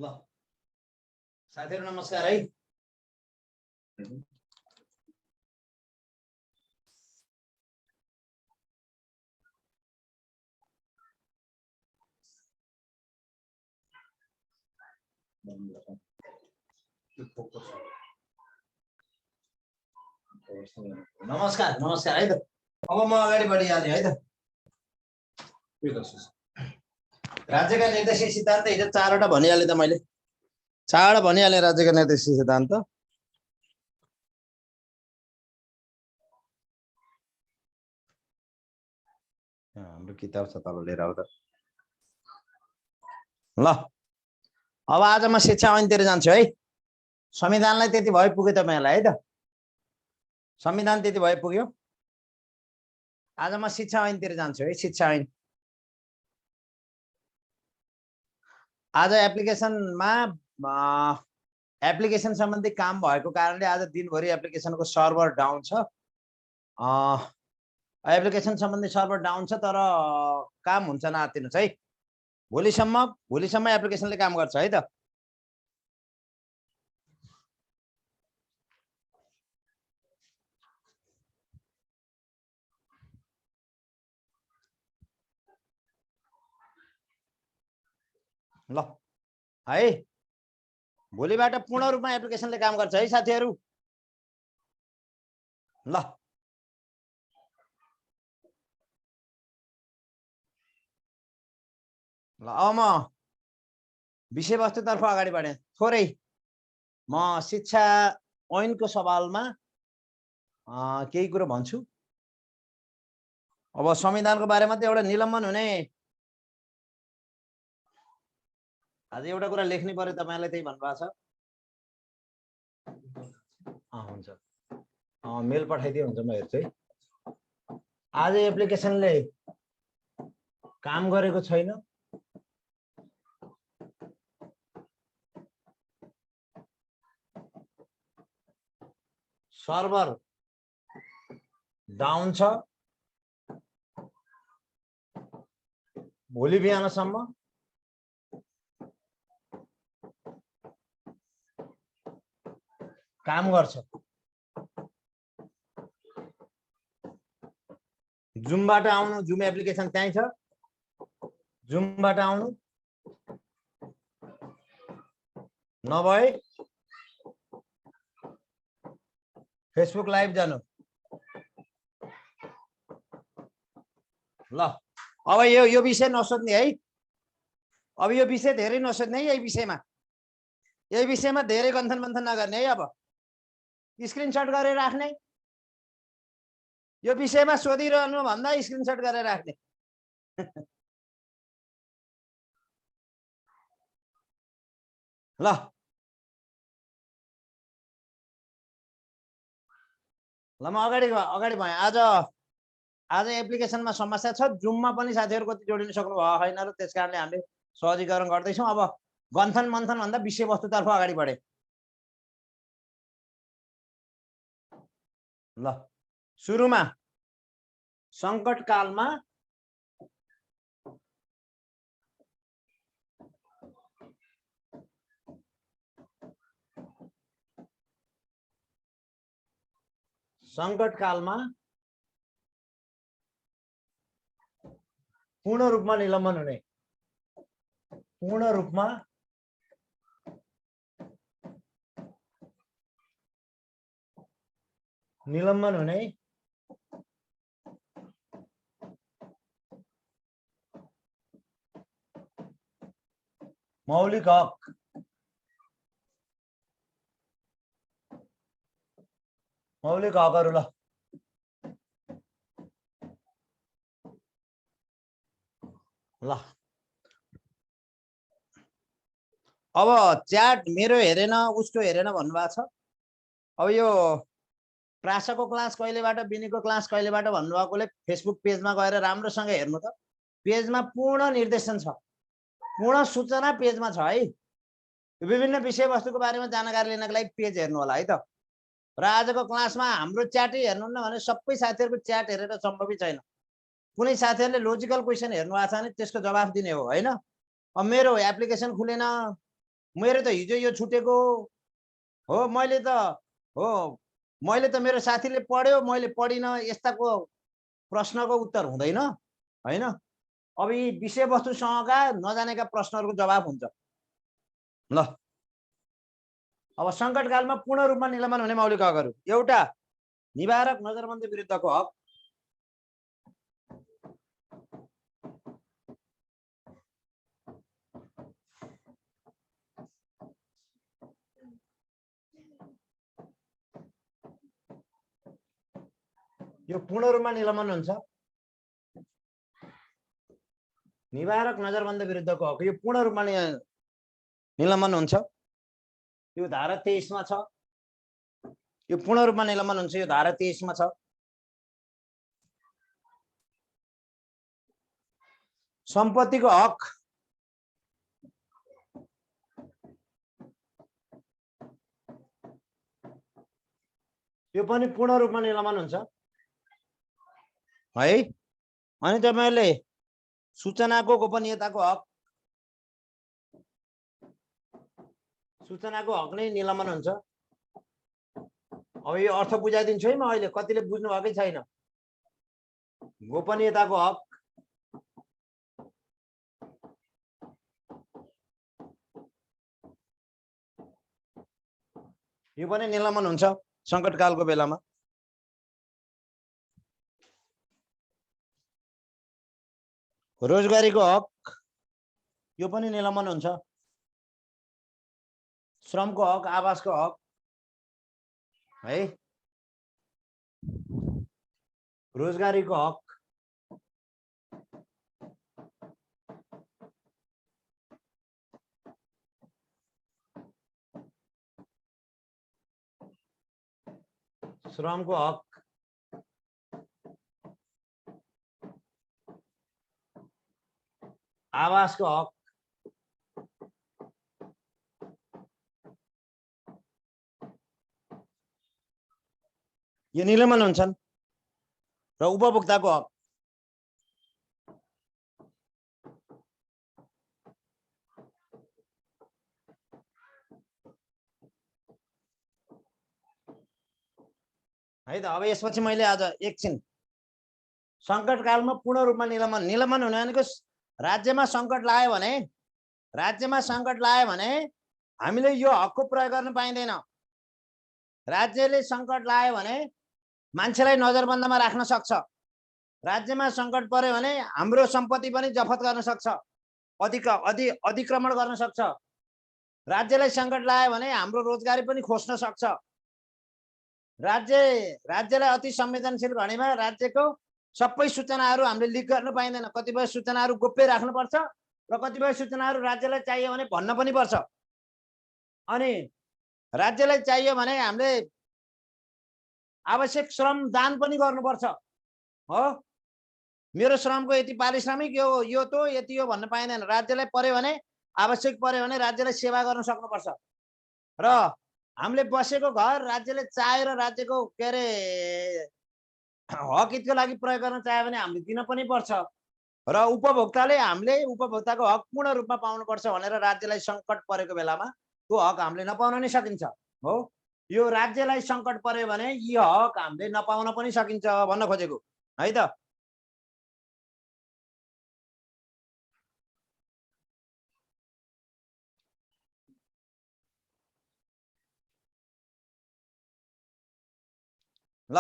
ल साथीहरु नमस्कार है। नमस्कार नमस्कार है त। अब म अगाडि बढिहालेँ है त। राज्यका निर्देशित सिद्धान्त हिजो 4 वटा भनिहालेँ त मैले। 4 वटा भनिहालेँ राज्यका निर्देशित सिद्धान्त। हाम्रो किताब छ तल लिएर आऊ त। ल अब आज म शिक्षा ऐनतिर जान्छु है। संविधानलाई त्यति भए पुग्यो तपाईहरुलाई है त। संविधान त्यति भए पुग्यो। आज म शिक्षा ऐनतिर जान्छु है। शिक्षा ऐन आज एप्लिकेसनमा एप्लिकेसन सम्बन्धी काम भएको कारणले आज दिनभरि एप्लिकेसनको सर्भर डाउन छ। एप्लिकेसन सम्बन्धी सर्भर डाउन छ तर काम हुन्छ नआत्तिनुस् है। भोलिसम्म एप्लिकेसनले काम गर्छ है त। ल है भोलिबाट पूर्ण रूपमा एप्लिकेसनले काम गर्छ है साथीहरु। ल ल अब म विषयवस्तुतर्फ अगाडि बढेँ थोरै। म शिक्षा ऐनको सवालमा केही कुरा भन्छु। अब संविधानको बारेमा त एउटा निलम्बन हुने आज एउटा कुरा लेख्नै पर्यो तपाईहरुलाई त्यही भन्नुभएको छ। हुन्छ मेल पठाइदिए हुन्छ म हेर्छु है। आज एप्लिकेसनले काम गरेको छैन। सर्भर डाउन छ। भोलि बिहानसम्म काम गर्छ। जुमबाट आउनु, जुम एप्लिकेसन त्यही छ। जुमबाट आउनु नभए फेसबुक लाइभ जानु। ल अब यो विषय नसोध्ने है। अब यो विषय धेरै नसोध्ने है। यही विषयमा धेरै गन्थन मन्थन नगर्ने है। अब स्क्रिनशट गरेर राख्ने। यो विषयमा सोधिरहनु भन्दा स्क्रिनशट गरेर राख्ने। ल ल म अगाडि भएँ। आज एप्लिकेसनमा समस्या छ। जुममा पनि साथीहरु कति जोडिन सक्नु भयो हैन र त्यसकारणले हामीले सहजीकरण गर्दैछौँ। अब गन्थन मन्थन भन्दा विषयवस्तुतर्फ अगाडि बढे। ल सुरुमा संकटकालमा पूर्ण रूपमा निलम्बन हुने। पूर्ण रूपमा निलम्बन हुने मौलिक हक। मौलिक हकहरु। ल अब च्याट मेरो हेरेन उसको हेरेन भन्नुभएको छ। अब यो प्रासको क्लास कहिलेबाट बिनीको क्लास कहिलेबाट भन्नुभएकोले फेसबुक पेजमा गएर राम्रोसँग हेर्नु त। पेजमा पूर्ण निर्देशन छ। पूर्ण सूचना पेजमा छ है। विभिन्न विषयवस्तुको बारेमा जानकारी लिनको लागि पेज हेर्नु होला है त। र आजको क्लासमा हाम्रो च्याटै हेर्नुहुन्न भने सबै साथीहरुको च्याट हेरेर सम्भवै छैन। कुनै साथीहरुले लोजिकल क्वेशन हेर्नु भएको छ भने त्यसको जवाफ दिने हो हैन। अब मेरो एप्लिकेसन खुलेन, मेरो त हिजो यो छुटेको हो, मैले त मेरो साथीले पढ्यो मैले पढिन, यस्ताको प्रश्नको उत्तर हुँदैन हैन। अब यी विषयवस्तुसँगका नजानेका प्रश्नहरुको जवाफ हुन्छ। ल अब संकटकालमा पूर्ण रूपमा निलम्बन हुने मौलिक हकहरु। एउटा निवारक नजरबन्दी विरुद्धको हक। यो पूर्ण रूपमा निलम्बन हुन्छ। निवारक नजरबन्दी विरुद्धको हक यो पूर्ण रूपमा निलम्बन हुन्छ। यो धारा 23 मा छ। यो पूर्ण रूपमा निलम्बन हुन्छ। यो धारा 23 मा छ। सम्पत्तिको हक। यो पनि पूर्ण रूपमा निलम्बन हुन्छ है। अनि तपाईहरुले सूचनाको गोपनीयताको हक। सूचनाको हक नै निलम्बन हुन्छ। अब यो अर्थ बुझाइदिन्छु है म अहिले, कतिले बुझ्नु भएकै छैन। गोपनीयताको हक। यो पनि निलम्बन हुन्छ संकटकालको बेलामा। रोजगारीको हक यो पनि निलम्बन हुन्छ। श्रमको हक, आवासको हक है। रोजगारीको हक। श्रमको हक। आवासको हक। यो निलम्बन हुन्छन्। र उपभोक्ताको हक। है त। अब यसपछि मैले आज एकछिन संकटकालमा पूर्ण रूपमा निलम्बन हुने भनेको राज्यमा संकट लाग्यो भने हामीले यो हकको प्रयोग गर्न पाइँदैन। राज्यले सङ्कट लायो भने मान्छेलाई नजरबन्दमा राख्न सक्छ। राज्यमा सङ्कट पर्यो भने हाम्रो सम्पत्ति पनि जफत गर्न सक्छ, अधिक्रमण गर्न सक्छ। राज्यलाई सङ्कट लायो भने हाम्रो रोजगारी पनि खोज्न सक्छ। राज्यलाई अति संवेदनशील भनेमा राज्यको सबै सूचनाहरू हामीले लिक गर्न पाइँदैन। कतिपय सूचनाहरू गोप्य राख्नुपर्छ र कतिपय सूचनाहरू राज्यलाई चाहियो भने भन्न पनि पर्छ। अनि राज्यलाई चाहियो भने हामीले आवश्यक श्रम दान पनि गर्नुपर्छ हो। मेरो श्रमको यति पारिश्रमिक यो त यति हो भन्न पाइँदैन। राज्यलाई पर्यो भने आवश्यक पर्यो भने राज्यलाई सेवा गर्न सक्नुपर्छ। र हामीले बसेको घर राज्यले चाहेर राज्यको के अरे हक हितको लागि प्रयोग गर्न चाह्यो भने हामीले दिन पनि पर्छ। र उपभोक्ताले हामीले उपभोक्ताको हक पूर्ण रूपमा पाउनुपर्छ भनेर राज्यलाई सङ्कट परेको बेलामा त्यो हक हामीले नपाउन नै सकिन्छ हो। यो राज्यलाई सङ्कट पर्यो भने यी हक हामीले नपाउन पनि सकिन्छ भन्न खोजेको है त। ल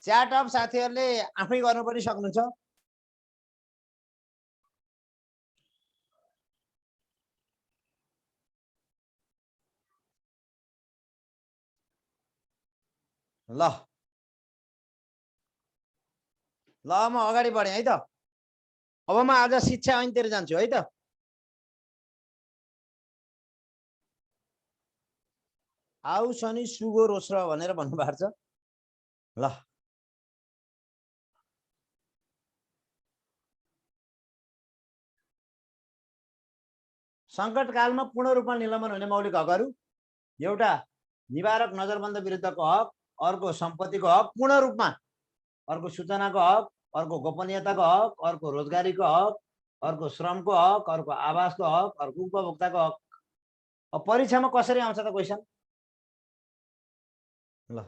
च्याट अफ साथीहरूले आफै गर्नु पनि सक्नुहुन्छ। ल म अगाडि बढेँ है त। अब म आज शिक्षा ऐनतिर जान्छु है त। आउ शनि सुगो रोस्र भनेर भन्नुभएको छ। ल सङ्कटकालमा पूर्ण रूपमा निलम्बन हुने मौलिक हकहरू एउटा निवारक नजरबन्द विरुद्धको हक, अर्को सम्पत्तिको हक पूर्ण रूपमा, अर्को सूचनाको हक, अर्को गोपनीयताको हक, अर्को रोजगारीको हक, अर्को श्रमको हक, अर्को आवासको हक, अर्को उपभोक्ताको हक। अब परीक्षामा कसरी आउँछ त क्वेसन? ल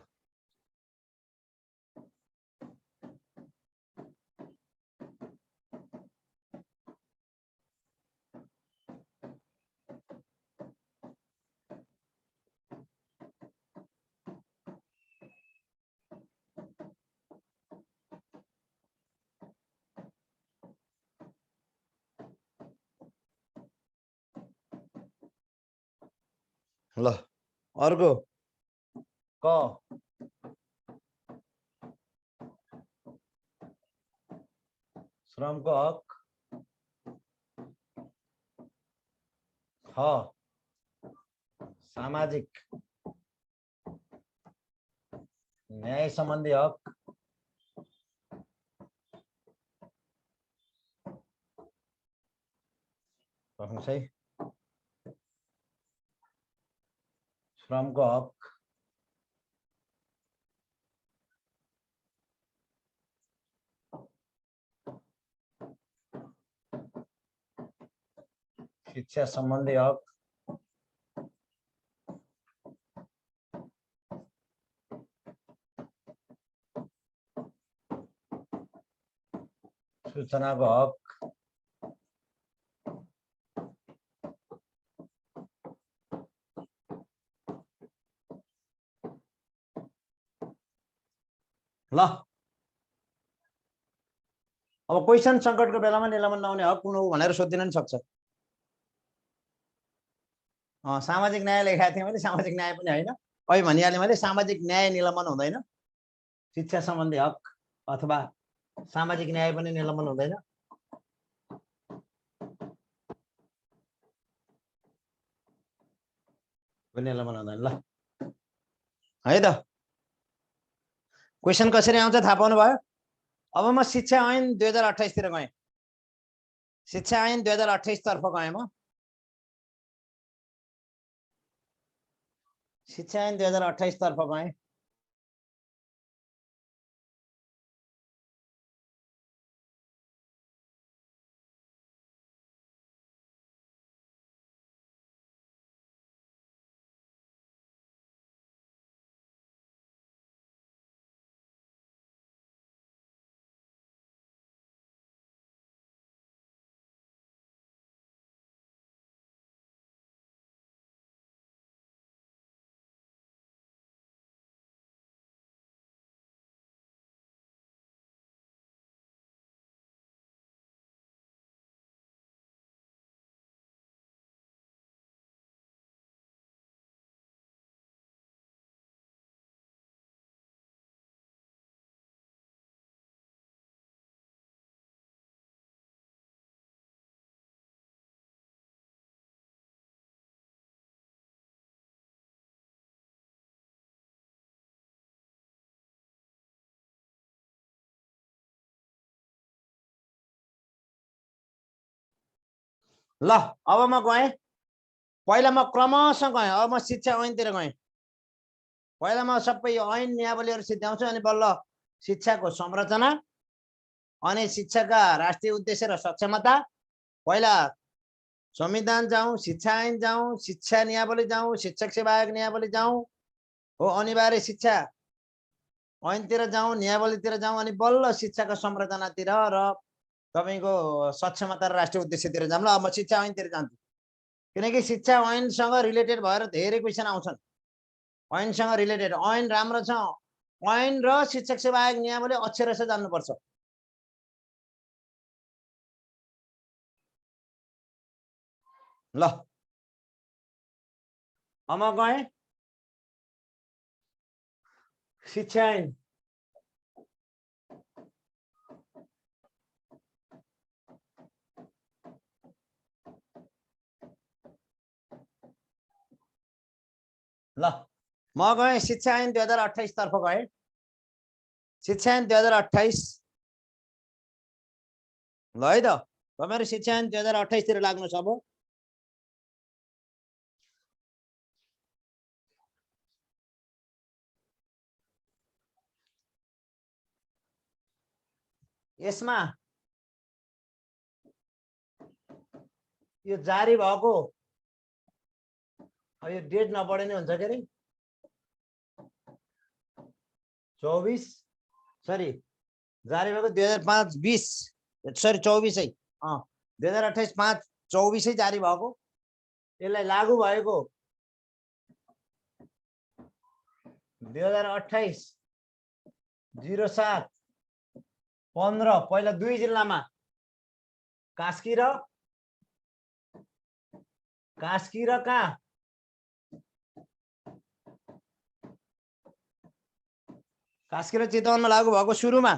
ल अर्को क श्रमको हक, ख सामाजिक न्याय सम्बन्धी हक, है श्रमको हक, शिक्षा सम्बन्धी हक, सूचनाको हक, ल अब क्वेसन सङ्कटको बेलामा निलम्बन नहुने हक कुन हो भनेर सोधिदिन नि सक्छ। सामाजिक न्याय लेखाएको थिएँ मैले, सामाजिक न्याय पनि होइन। अहिले भनिहालेँ मैले सामाजिक न्याय निलम्बन हुँदैन, शिक्षा सम्बन्धी हक अथवा सामाजिक न्याय पनि निलम्बन हुँदैन। निलम्बन हुँदैन। ल है त क्वेसन कसरी आउँछ थाहा पाउनु भयो। अब म शिक्षा ऐन 2028 तिर गएँ। शिक्षा ऐन 2028 तर्फ गएँ म। शिक्षा ऐन 2028 तर्फ गएँ। ल अब म गएँ, पहिला म क्रमशः गएँ, अब म शिक्षा ऐनतिर गएँ। पहिला म सबै यो ऐन नियमावलीहरू सिद्ध्याउँछु, अनि बल्ल शिक्षाको संरचना, अनि शिक्षाका राष्ट्रिय उद्देश्य र सक्षमता, पहिला संविधान जाउँ, शिक्षा ऐन जाउँ, शिक्षा नियमावली जाउँ, शिक्षक सेवा आयोग नियमावली जाउँ, हो अनिवार्य शिक्षा ऐनतिर जाउँ, नियमावलीतिर जाउँ, अनि बल्ल शिक्षाको संरचनातिर र तपाईको सक्षमता र राष्ट्रिय उद्देश्यतिर जाउँ। ल अब म शिक्षा ऐनतिर जान्छु, किनकि शिक्षा ऐनसँग रिलेटेड भएर धेरै क्वेसन आउँछन्। ऐनसँग रिलेटेड ऐन राम्रो छ, ऐन र शिक्षक सेवा आयोग नियमावली अक्षरशः जान्नुपर्छ। ल अब म गएँ शिक्षा ऐन। ल म गएँ शिक्षा ऐन 2028 तर्फ गएँ। शिक्षा ऐन 2028 ल है त, तपाईहरु शिक्षा ऐन 2028 तिर लाग्नु छ। अब यसमा यो जारी भएको यो डेट नपढे नि हुन्छ के अरे 24 सरी जारी भएको 2005-20 सरी 24 है 2028-5-24 जारी भएको। यसलाई लागू भएको 2028-07-15 पहिला 2 जिल्लामा कास्की र कहाँ कास्की र चितवनमा लागू भएको। सुरुमा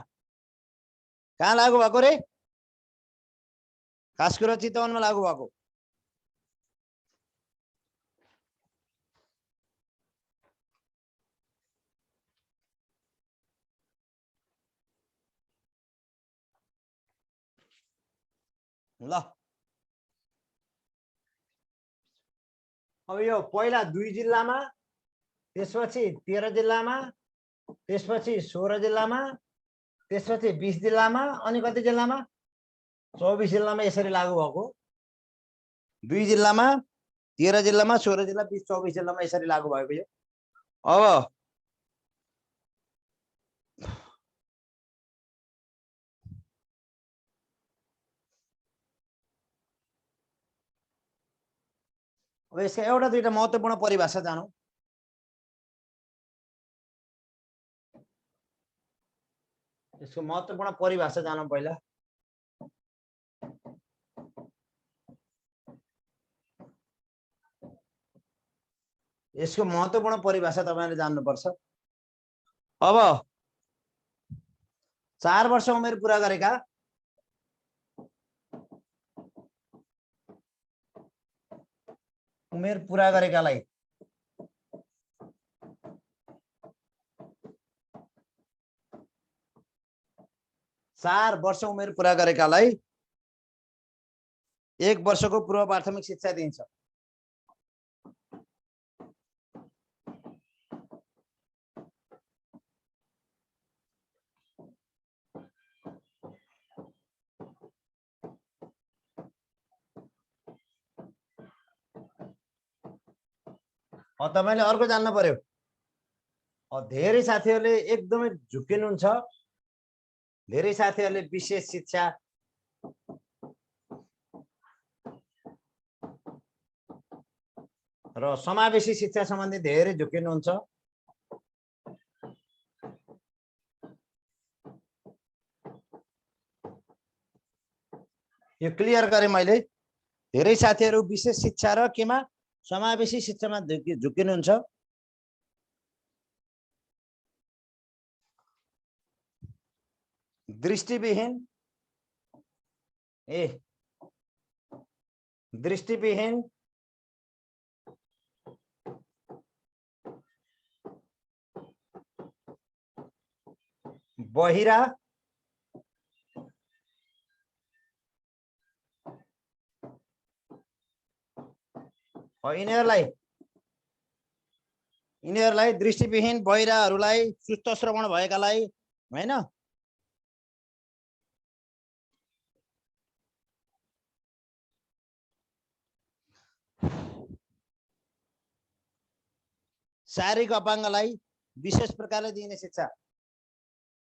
कहाँ लागू भएको रे? कास्की र चितवनमा लागू भएको। ल अब यो पहिला 2 जिल्लामा, त्यसपछि 13 जिल्लामा, त्यसपछि 16 जिल्लामा, त्यसपछि 20 जिल्लामा, अनि कति जिल्लामा 24 जिल्लामा यसरी लागू भएको। 2 जिल्लामा, 13 जिल्लामा, 16 जिल्ला, 20, 24 जिल्लामा यसरी लागू भएको। यो अब यसका एउटा दुईटा महत्त्वपूर्ण परिभाषा जानौं। यसको महत्त्वपूर्ण परिभाषा जानौं पहिला। यसको महत्त्वपूर्ण परिभाषा तपाईले जान्नुपर्छ। अब 4 वर्ष उमेर पूरा गरेका गरेकालाई 4 वर्ष उमेर पूरा गरेकालाई 1 वर्षको पूर्व प्राथमिक शिक्षा दिइन्छ। तपाईले अर्को जान्न पर्यो, धेरै साथीहरुले एकदमै झुक्किनुहुन्छ। धेरै साथीहरुले विशेष शिक्षा र समावेशी शिक्षा सम्बन्धी धेरै झुक्किनुहुन्छ। यो क्लियर गरे मैले। धेरै साथीहरु विशेष शिक्षा र केमा समावेशी शिक्षामा झुक्किनुहुन्छ। दृष्टिविहीन दृष्टिविहीन बहिरा यिनीहरूलाई दृष्टिविहीन बहिराहरूलाई सुस्त श्रवण भएकालाई हैन शारीरिक अपाङ्गलाई विशेष प्रकारले दिइने शिक्षा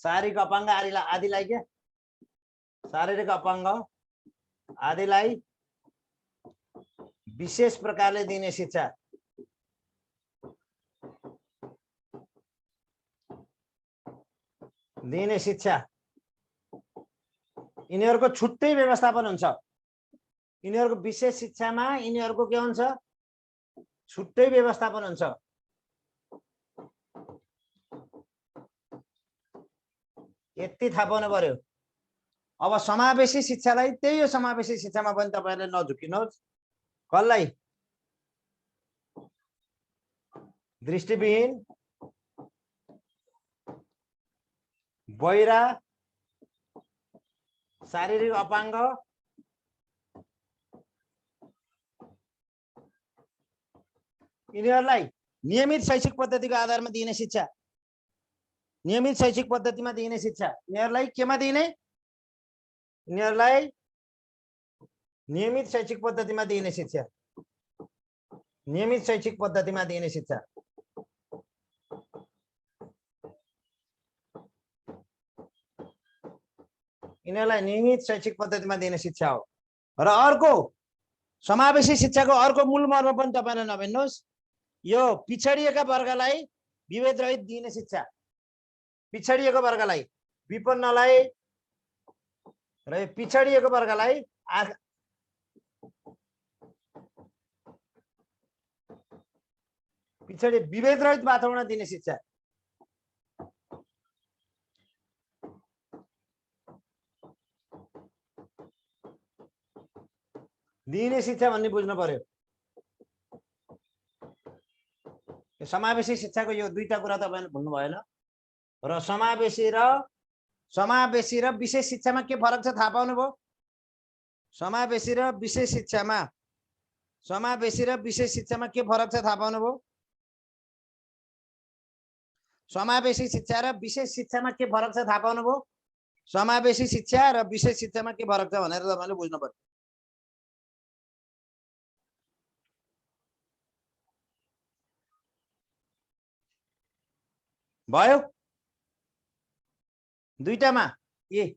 शारीरिक अपाङ्ग आदिलाई के शारीरिक अपाङ्ग आदिलाई विशेष प्रकारले दिइने शिक्षा यिनीहरूको छुट्टै व्यवस्थापन हुन्छ यिनीहरूको विशेष शिक्षामा यिनीहरूको के हुन्छ छुट्टै व्यवस्थापन हुन्छ यति थाहा पाउनु पर्यो अब समावेशी शिक्षालाई त्यही हो समावेशी शिक्षामा पनि तपाईहरुले नझुकिनुहोस् कसलाई दृष्टिविहीन बहिरा शारीरिक अपाङ्ग यिनीहरूलाई नियमित शैक्षिक पद्धतिको आधारमा दिइने शिक्षा नियमित शैक्षिक पद्धतिमा दिइने शिक्षा यिनीहरूलाई केमा दिइने यिनीहरूलाई नियमित शैक्षिक पद्धतिमा दिइने शिक्षा नियमित शैक्षिक पद्धतिमा दिइने शिक्षा यिनीहरूलाई नियमित शैक्षिक पद्धतिमा दिइने शिक्षा हो र अर्को समावेशी शिक्षाको अर्को मूल मर्म पनि तपाईले नभन्नुहोस् यो पिछडिएका वर्गलाई विभेद रहित दिइने शिक्षा पिछडिएको वर्गलाई विपन्नलाई र पिछडिएको वर्गलाई पिछडी विभेद रहित वातावरण दिने शिक्षा दिइने शिक्षा भन्ने बुझ्नु पर्यो समावेशी शिक्षाको यो दुईटा कुरा तपाईले भुल्नु भएन र समावेशी र विशेष शिक्षामा के फरक छ थाहा पाउनु भयो समावेशी र विशेष शिक्षामा के फरक छ थाहा पाउनु भयो समावेशी शिक्षा र विशेष शिक्षामा के फरक छ थाहा पाउनु भयो समावेशी शिक्षा र विशेष शिक्षामा के फरक छ भनेर तपाईले बुझ्नु पर्यो भयो दुईटामा ए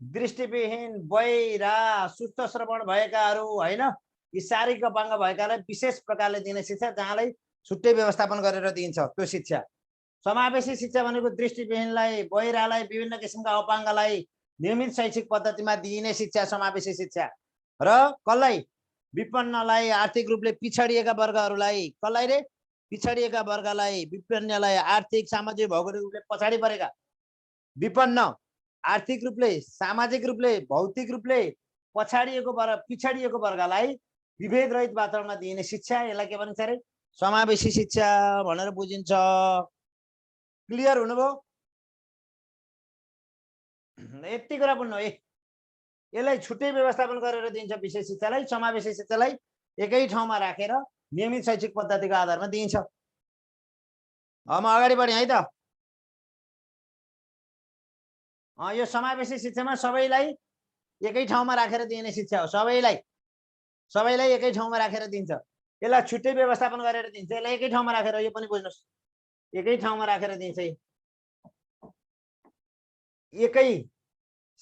दृष्टिविहीन बहिरा सुस्त श्रवण भएकाहरू हैन यी शारीरिक अपाङ्ग भएकालाई विशेष प्रकारले दिने शिक्षा जहाँलाई छुट्टै व्यवस्थापन गरेर दिइन्छ त्यो शिक्षा समावेशी शिक्षा भनेको दृष्टिविहीनलाई बहिरालाई विभिन्न किसिमका अपाङ्गलाई नियमित शैक्षिक पद्धतिमा दिइने शिक्षा समावेशी शिक्षा र कसलाई विपन्नलाई आर्थिक रूपले पिछडिएका वर्गहरूलाई कसलाई रे पिछडिएका वर्गलाई विपन्नलाई आर्थिक सामाजिक भौगोलिक रूपले पछाडि परेका विपन्न आर्थिक रूपले सामाजिक रूपले भौतिक रूपले पिछडिएको वर्गलाई विभेद रहित वातावरणमा दिइने शिक्षा यसलाई के भनिन्छ रे समावेशी शिक्षा भनेर बुझिन्छ क्लियर हुनुभयो यति कुरा बुझ्नु है यसलाई छुट्टै व्यवस्थापन गरेर दिन्छ विशेष शिक्षालाई समावेशी शिक्षालाई एकै ठाउँमा राखेर नियमित शैक्षिक पद्धतिको आधारमा दिइन्छ अब म अगाडि बढेँ है त यो समावेशी शिक्षामा सबैलाई एकै ठाउँमा राखेर दिइने शिक्षा हो सबैलाई एकै ठाउँमा राखेर दिन्छ यसलाई छुट्टै व्यवस्थापन गरेर दिन्छ यसलाई एकै ठाउँमा राखेर यो पनि बुझ्नुस् एकै ठाउँमा राखेर दिन्छ एकै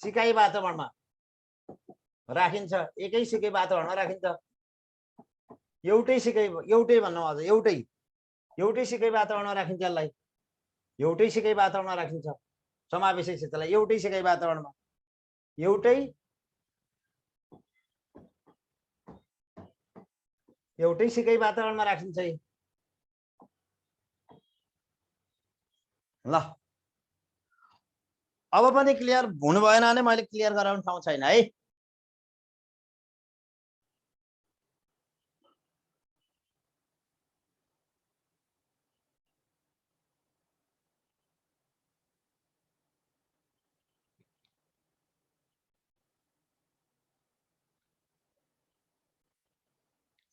सिकाइ वातावरणमा राखिन्छ एकै सिकाइ वातावरणमा राखिन्छ एउटै भन्नु अझ एउटै सिकाइ वातावरणमा राखिन्छ यसलाई एउटै सिकाइ वातावरणमा राखिन्छ समावेशी शिक्षालाई एउटै सिकाइ वातावरणमा एउटै सिकाइ वातावरणमा राखिन्छ ल अब पनि क्लियर हुनु भएन भने मैले क्लियर गराउने ठाउँ छैन है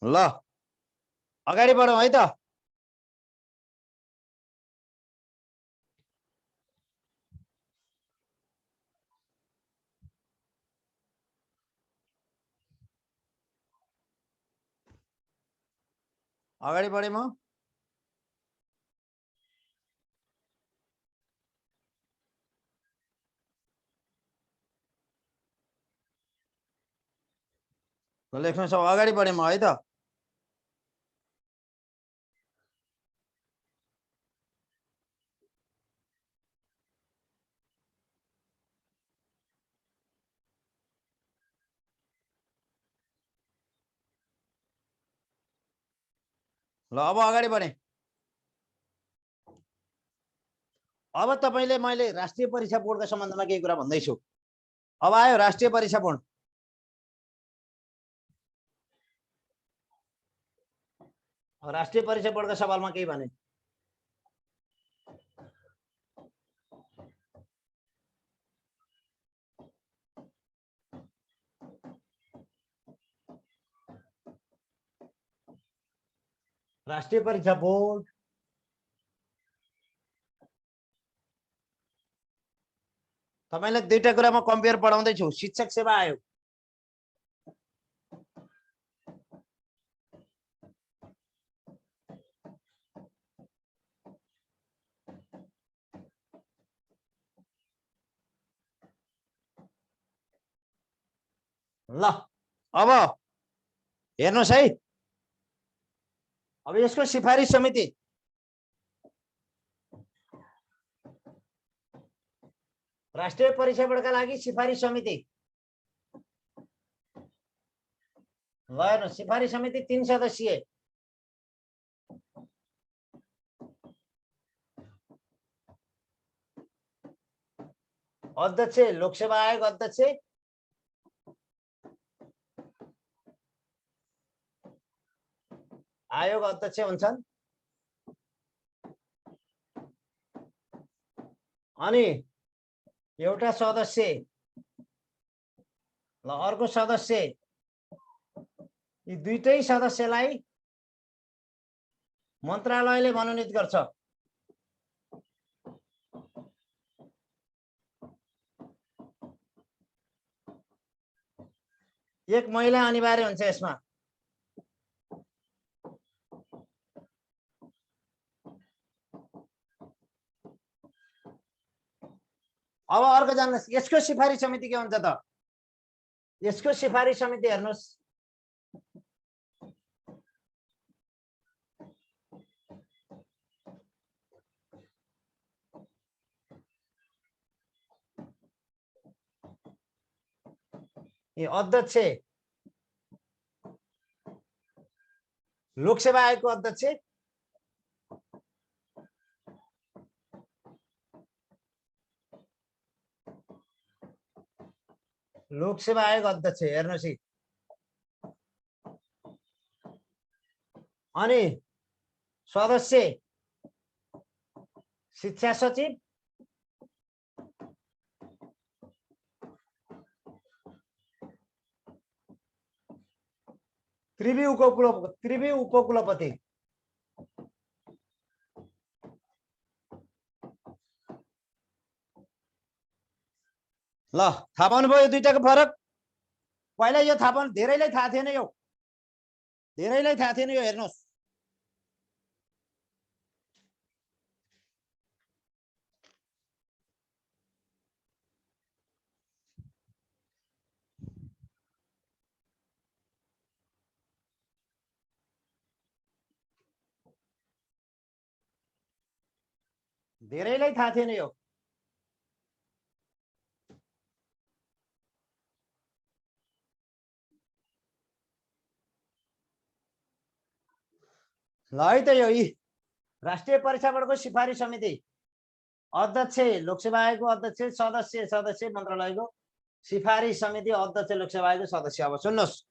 ल अगाडि बढौँ है त। अगाडि बढेँ म। लेख्नु सब अगाडि बढेँ म है त। ल अब अगाडि बढेँ। अब तपाईले मैले राष्ट्रिय परीक्षा बोर्डका सम्बन्धमा केही कुरा भन्दैछु। अब आयो राष्ट्रिय परीक्षा बोर्ड। राष्ट्रिय परीक्षा बोर्डका सवालमा केही भने। राष्ट्रिय परीक्षा बोर्ड तपाईलाई दुईटा कुरामा कम्पेयर पढाउँदैछु। शिक्षक सेवा आयोग, ल अब हेर्नुस् है। अब यसको सिफारिस समिति, राष्ट्रिय परीक्षा बोर्डका लागि सिफारिस समिति। ल हेर्नु, सिफारिस समिति 3 सदस्यीय। अध्यक्ष लोकसेवा आयोग अध्यक्ष, आयोग अध्यक्ष हुन्छन्। अनि एउटा सदस्य, ल अर्को सदस्य, यी दुईटै सदस्यलाई मन्त्रालयले मनोनित गर्छ। एक महिला अनिवार्य हुन्छ यसमा। अब अर्को जान्नुहोस्, यसको सिफारिस समिति के हुन्छ त? यसको सिफारिस समिति हेर्नुहोस्, यो अध्यक्ष लोकसेवा आयोगको अध्यक्ष, लोकसेवा आयोग अध्यक्ष हेर्नुहोस्। अनि सदस्य शिक्षा सचिव, त्रिवी उपकुलपति। ल थाहा पाउनुभयो यो दुईटाको फरक? पहिला यो थाहा पाउनु धेरैलाई थाहा थिएन, यो धेरैलाई थाहा थिएन। यो हेर्नुहोस्, धेरैलाई थाहा थिएन यो। ल है त, यो राष्ट्रिय परीक्षा बोर्डको सिफारिस समिति, अध्यक्ष लोकसेवा आयोगको अध्यक्ष, सदस्य मन्त्रालयको सिफारिस समिति, अध्यक्ष लोकसेवा आयोगको सदस्य। अब सुन्नुहोस्,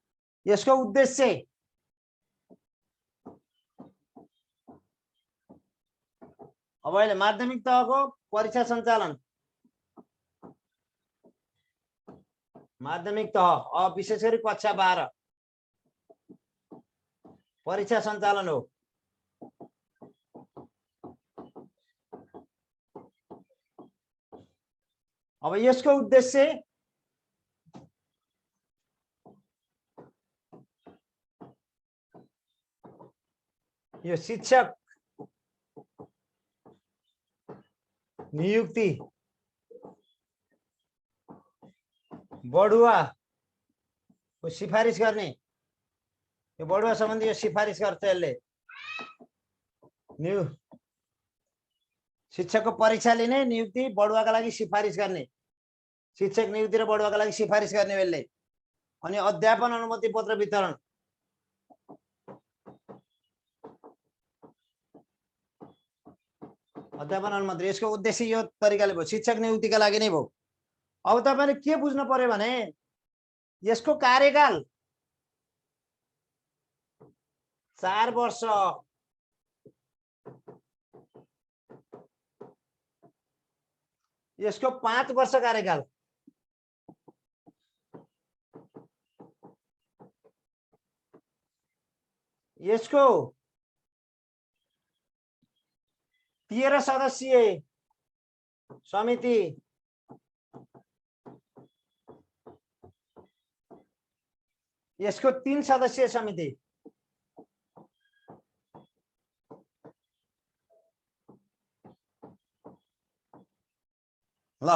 यसको उद्देश्य अब अहिले माध्यमिक तहको परीक्षा सञ्चालन, माध्यमिक तह, अब विशेष गरी कक्षा 12 परीक्षा सञ्चालन हो। अब यसको उद्देश्य यो शिक्षक नियुक्ति बढुवा को सिफारिस गर्ने, यो बढुवा सम्बन्धी यो सिफारिस गर्छ यसले। शिक्षकको परीक्षा लिने, नियुक्ति बढुवाका लागि सिफारिस गर्ने, शिक्षक नियुक्ति र बढुवाका लागि सिफारिस गर्ने यसले। अनि अध्यापन अनुमति पत्र वितरण, अध्यापन अनुमति, यसको उद्देश्य यो तरिकाले भयो, शिक्षक नियुक्तिका लागि नै भयो। अब तपाईले के बुझ्नु पर्यो भने यसको कार्यकाल 4 वर्ष, यसको 5 वर्ष कार्यकाल। यसको 13 सदस्यीय समिति, यसको 3 सदस्यीय समिति। ल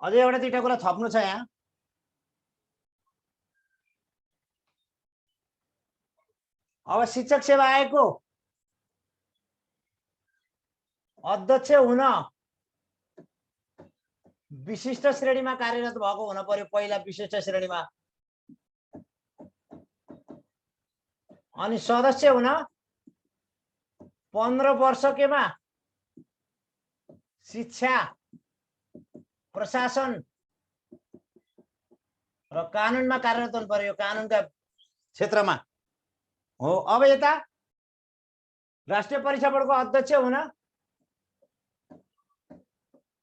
अझै एउटा दुईटा कुरा थप्नु छ यहाँ। अब शिक्षक सेवा आयोगको अध्यक्ष हुन विशिष्ट श्रेणीमा कार्यरत भएको हुन पर्यो, पहिला विशिष्ट श्रेणीमा। अनि सदस्य हुन 15 वर्ष केमा शिक्षा, प्रशासन र कानुनमा कार्यरत हुनु पर्यो, कानुनका क्षेत्रमा हो। अब यता राष्ट्रिय परीक्षा बोर्डको अध्यक्ष हुन,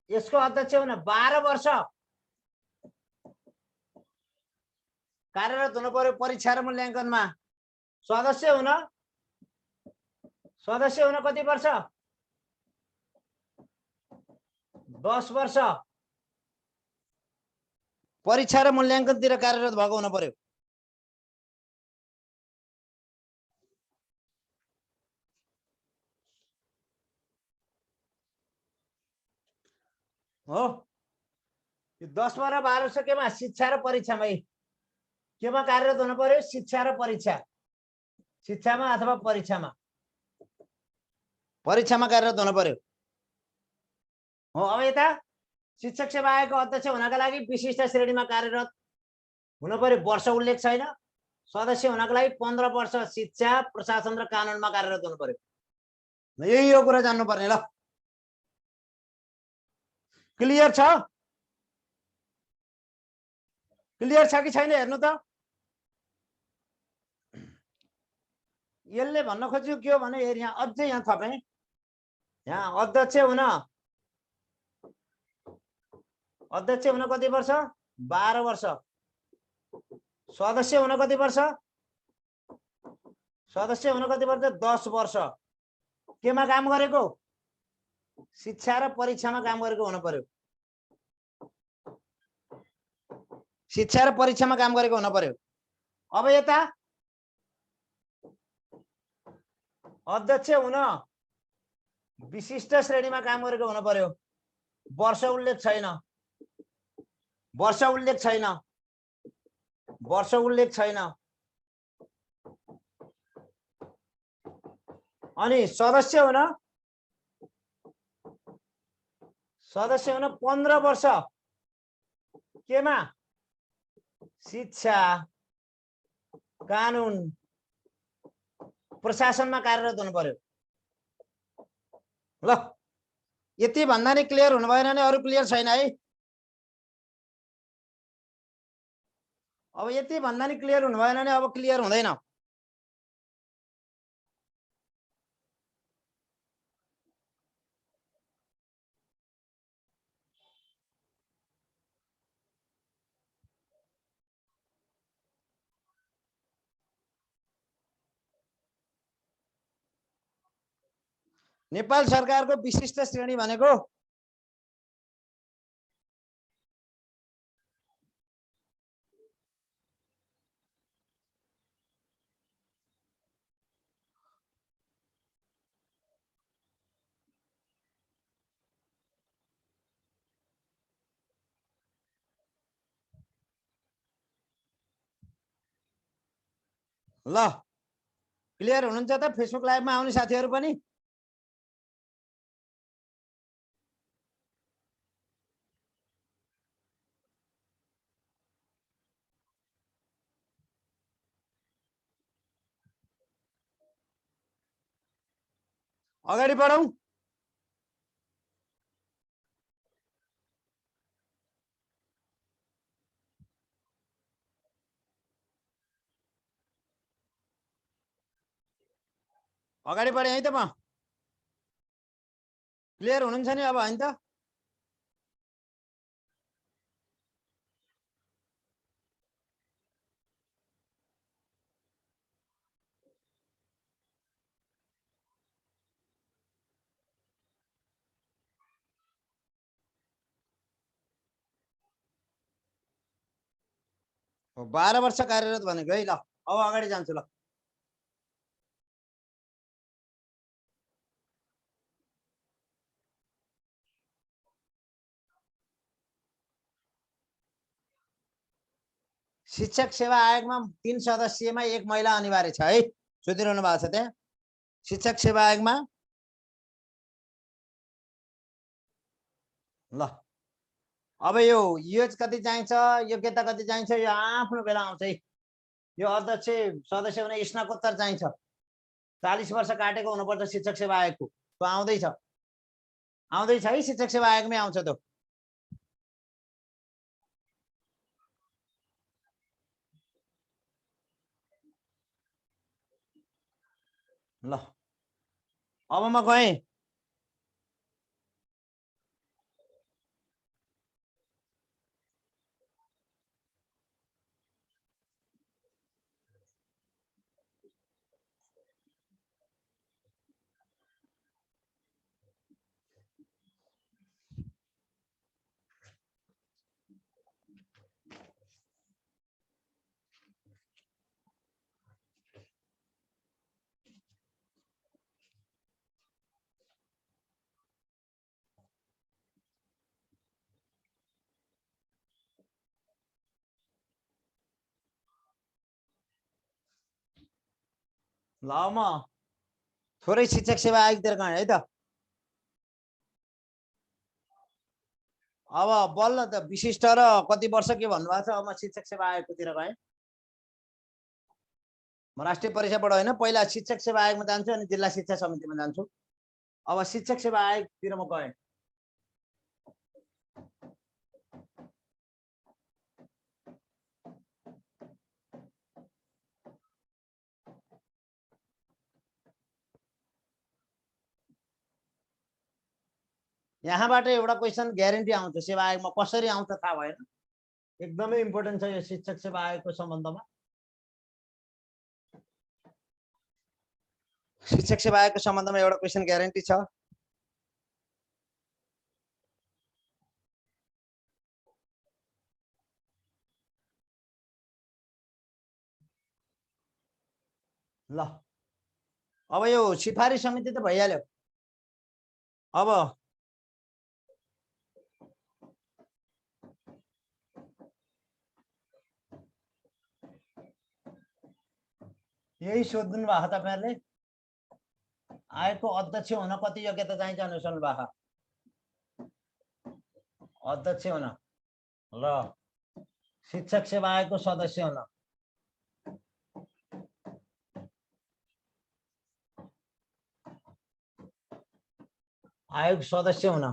यसको अध्यक्ष हुन 12 वर्ष कार्यरत हुनु पर्यो परीक्षा र मूल्याङ्कनमा। सदस्य हुन कति वर्ष? 10 वर्ष परीक्षा र मूल्याङ्कनतिर कार्यरत भएको हुनु पर्यो। हो, यो 10 र 12 वर्ष केमा? शिक्षा र परीक्षामै। केमा कार्यरत हुनु पर्यो? शिक्षा र परीक्षा, शिक्षामा अथवा परीक्षामा, परीक्षामा कार्यरत हुनु पर्यो हो। अब यता शिक्षक सेवा आयोगको अध्यक्ष हुनका लागि विशिष्ट श्रेणीमा कार्यरत हुनु पर्यो, वर्ष उल्लेख छैन। सदस्य हुनका लागि 15 वर्ष शिक्षा, प्रशासन र कानुनमा कार्यरत हुनु पर्यो। यही यो कुरा जान्नु पर्ने। ल क्लियर छ? क्लियर छ कि छैन हेर्नु त। यसले भन्न खोजेको के हो भने, हेर यहाँ अझै यहाँ थपे, यहाँ अध्यक्ष हुन कति वर्ष? 12 वर्ष। सदस्य हुन कति वर्ष? 10 वर्ष। केमा काम गरेको? शिक्षा र परीक्षामा काम गरेको हुनु पर्यो, शिक्षा र परीक्षामा काम गरेको हुनु पर्यो। अब यता अध्यक्ष हुन विशिष्ट श्रेणीमा काम गरेको हुनु पर्यो, वर्ष उल्लेख छैन, वर्ष उल्लेख छैन, वर्ष उल्लेख छैन। अनि सदस्य हुन 15 वर्ष केमा? शिक्षा, कानुन, प्रशासनमा कार्यरत हुनु पर्यो। ल यति भन्दा नि क्लियर हुनु भएन भने अरु क्लियर छैन है। अब यति भन्दा नि क्लियर हुनु भएन भने अब क्लियर हुँदैन। नेपाल सरकारको विशिष्ट श्रेणी भनेको ल क्लियर हुनुहुन्छ त फेसबुक लाइभमा आउने साथीहरु पनि अगाडि बढौं अगाडि बढे है त म क्लियर हुनुहुन्छ नि अब हैन त 12 वर्ष कार्यरत भनेको है ल अब अगाडि जान्छु ल शिक्षक सेवा आयोगमा 3 सदस्यमा 1 महिला अनिवार्य छ है सोधिरहनु भएको छ त्यहाँ शिक्षक सेवा आयोगमा ल अब यो एज कति चाहिन्छ योग्यता कति चाहिन्छ यो आफ्नो बेला आउँछ है यो अध्यक्ष सदस्य हुने स्नातकोत्तर चाहिन्छ 40 वर्ष काटेको हुनुपर्छ शिक्षक सेवा आयोगको त्यो आउँदैछ है शिक्षक सेवा आयोगमै आउँछ त्यो ल अब म गएँ ल म थोरै शिक्षक सेवा आयोगतिर गएँ है त अब बल्ल त विशिष्ट र कति वर्ष के भन्नुभएको छ अब म शिक्षक सेवा आयोगतिर गएँ म राष्ट्रिय परीक्षाबाट होइन पहिला शिक्षक सेवा आयोगमा जान्छु अनि जिल्ला शिक्षा समितिमा जान्छु अब शिक्षक सेवा आयोगतिर म गएँ यहाँबाट एउटा क्वेशन ग्यारेन्टी आउँछ सेवा आयोगमा कसरी आउँछ थाहा भएन एकदमै इम्पोर्टेन्ट छ यो शिक्षक सेवा आयोगको सम्बन्धमा शिक्षक सेवा आयोगको सम्बन्धमा एउटा क्वेशन ग्यारेन्टी छ ल अब यो सिफारिस समिति त भइहाल्यो अब यही सोध्नु भएको तपाईहरुले आयोगको अध्यक्ष हुन कति योग्यता चाहिन्छ भनेर सोध्नु भएको अध्यक्ष हुन र शिक्षक सेवा आयोगको सदस्य हुन आयोग सदस्य हुन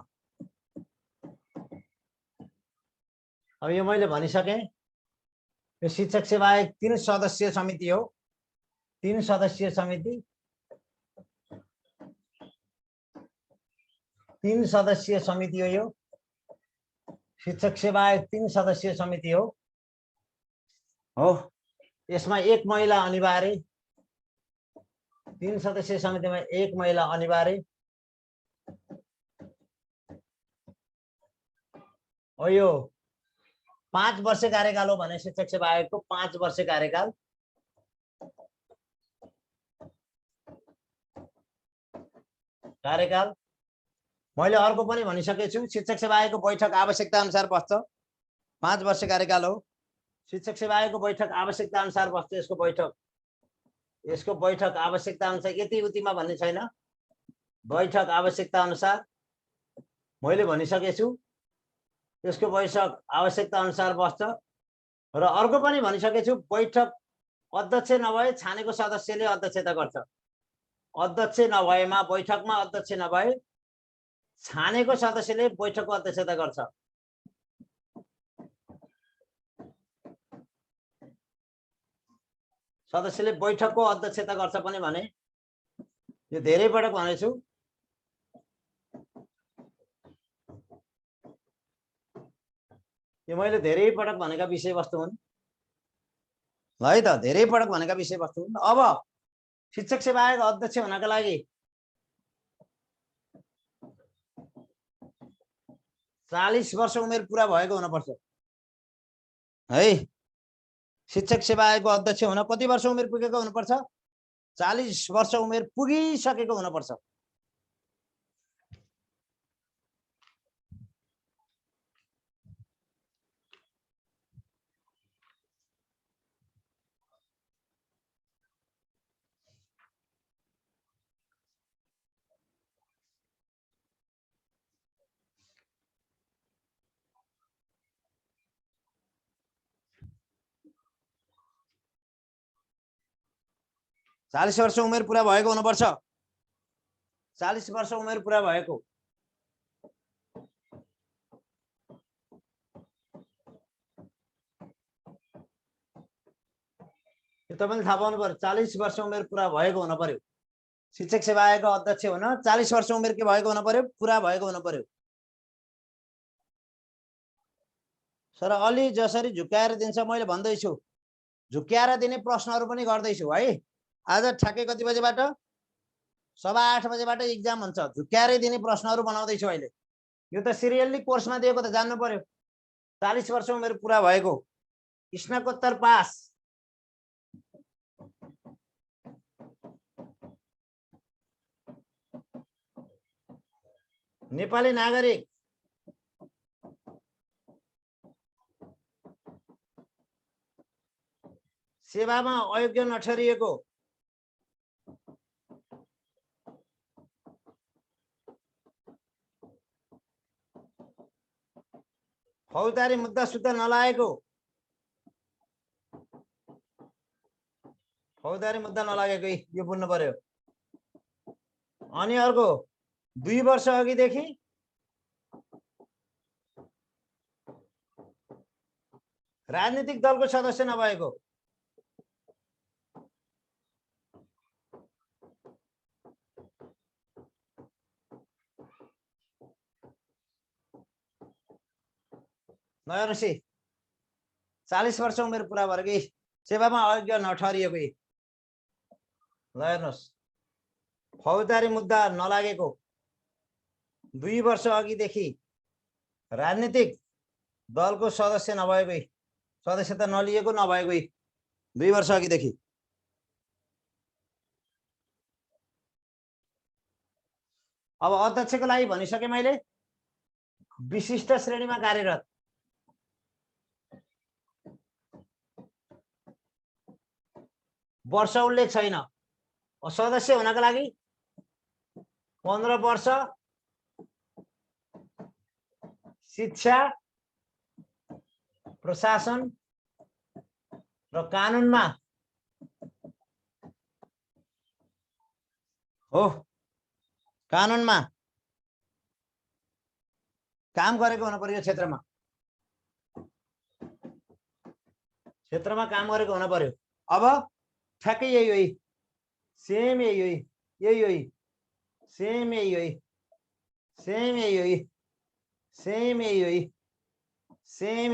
अब यो मैले भनिसकेँ यो शिक्षक सेवा आयोग 3 सदस्यीय समिति हो 3 सदस्यीय समिति 3 सदस्यीय समिति हो यो शिक्षक सेवा आयोग 3 सदस्यीय समिति हो यसमा 1 महिला अनिवार्य 3 सदस्यीय समितिमा 1 महिला अनिवार्य हो यो 5 वर्ष कार्यकाल हो भने शिक्षक सेवा आयोगको 5 वर्ष कार्यकाल मैले अर्को पनि भनिसकेको छु शिक्षक सेवा आयोगको बैठक आवश्यकता अनुसार बस्छ 5 वर्ष कार्यकाल हो शिक्षक सेवा आयोगको बैठक आवश्यकता अनुसार बस्छ यसको बैठक आवश्यकता अनुसार यति उतिमा भन्ने छैन बैठक आवश्यकता अनुसार मैले भनिसकेको छु यसको बैठक आवश्यकता अनुसार बस्छ र अर्को पनि भनिसकेको छु बैठक अध्यक्ष नभए छानेको सदस्यले अध्यक्षता गर्छ अध्यक्ष नभएमा बैठकमा अध्यक्ष नभए छानेको सदस्यले बैठकको अध्यक्षता गर्छ सदस्यले बैठकको अध्यक्षता गर्छ पनि भने यो धेरै पटक भनेको छु यो मैले धेरै पटक भनेका विषयवस्तु हुन् ल है त धेरै पटक भनेका विषयवस्तु हुन् अब शिक्षक सेवा आयोग अध्यक्ष हुनका लागि 40 वर्ष उमेर पुरा भएको हुनुपर्छ है शिक्षक सेवा आयोगको अध्यक्ष हुन कति वर्ष उमेर पुगेको हुनुपर्छ 40 वर्ष उमेर पुगिसकेको हुनुपर्छ चालीस वर्ष उमेर पुरा भएको हुनुपर्छ 40 वर्ष उमेर पुरा भएको यो तपाईले थाहा पाउनु पर्यो 40 वर्ष उमेर पुरा भएको हुन पर्यो शिक्षक सेवा आयोगको अध्यक्ष हुन 40 वर्ष उमेर के भएको हुन पर्यो पुरा भएको हुन पर्यो सर अलि जसरी झुक्काएर दिन्छ मैले भन्दै छु झुक्क्याएर दिने प्रश्नहरु पनि गर्दै छु है आज ठ्याक्कै कति बजेबाट 8:15 बजेबाट एक्जाम हुन्छ झुक्क्याएर दिने प्रश्नहरु बनाउँदै छु अहिले यो त सिरियल्ली कोर्समा दिएको त जान्नु पर्यो 40 वर्ष उमेर पुरा भएको स्नातकोत्तर पास नेपाली नागरिक सेवामा अयोग्य नठहरिएको फौजदारी मुद्दा सुद्धा नलागेको यो बुझ्नु पर्यो अनि अर्को 2 वर्ष अघिदेखि राजनीतिक दलको सदस्य नभएको नहेर्नुस् 40 वर्ष उमेर पुरा भएकै सेवामा अयोग्य नठहरिएको ल हेर्नुस् फौजदारी मुद्दा नलागेको 2 वर्ष अघिदेखि राजनीतिक दलको सदस्य नभएकै सदस्यता नलिएको नभएकै 2 वर्ष अघिदेखि अब अध्यक्षको लागि भनिसके मैले विशिष्ट श्रेणीमा कार्यरत वर्ष उल्लेख छैन सदस्य हुनका लागि 15 वर्ष शिक्षा प्रशासन र कानुनमा हो कानुनमा काम गरेको हुनु पर्यो क्षेत्रमा काम गरेको हुनु पर्यो अब ठ्याक्कै यही सेम यही सेम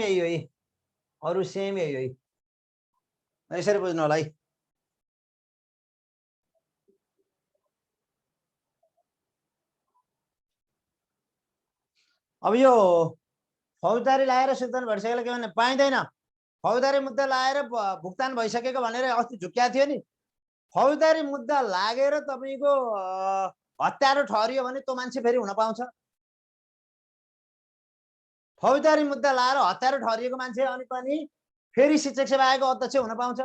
यही अरु सेम यही यसरी बुझ्नु होला है अब यो फौजदारी लाएर सुल्तान भइसकेको के भने पाइँदैन। फौजदारी मुद्दा लाएर भुक्तान भइसकेको भनेर अस्ति झुक्क्या थियो नि। फौजदारी मुद्दा लागेर तपाईको हत्यारो ठहरियो भने त्यो मान्छे फेरि हुन पाउँछ। फौजदारी मुद्दा लाएर हत्यारो ठहरिएको मान्छे अनि पनि फेरि शिक्षक सेवा आयोगको अध्यक्ष हुन पाउँछ।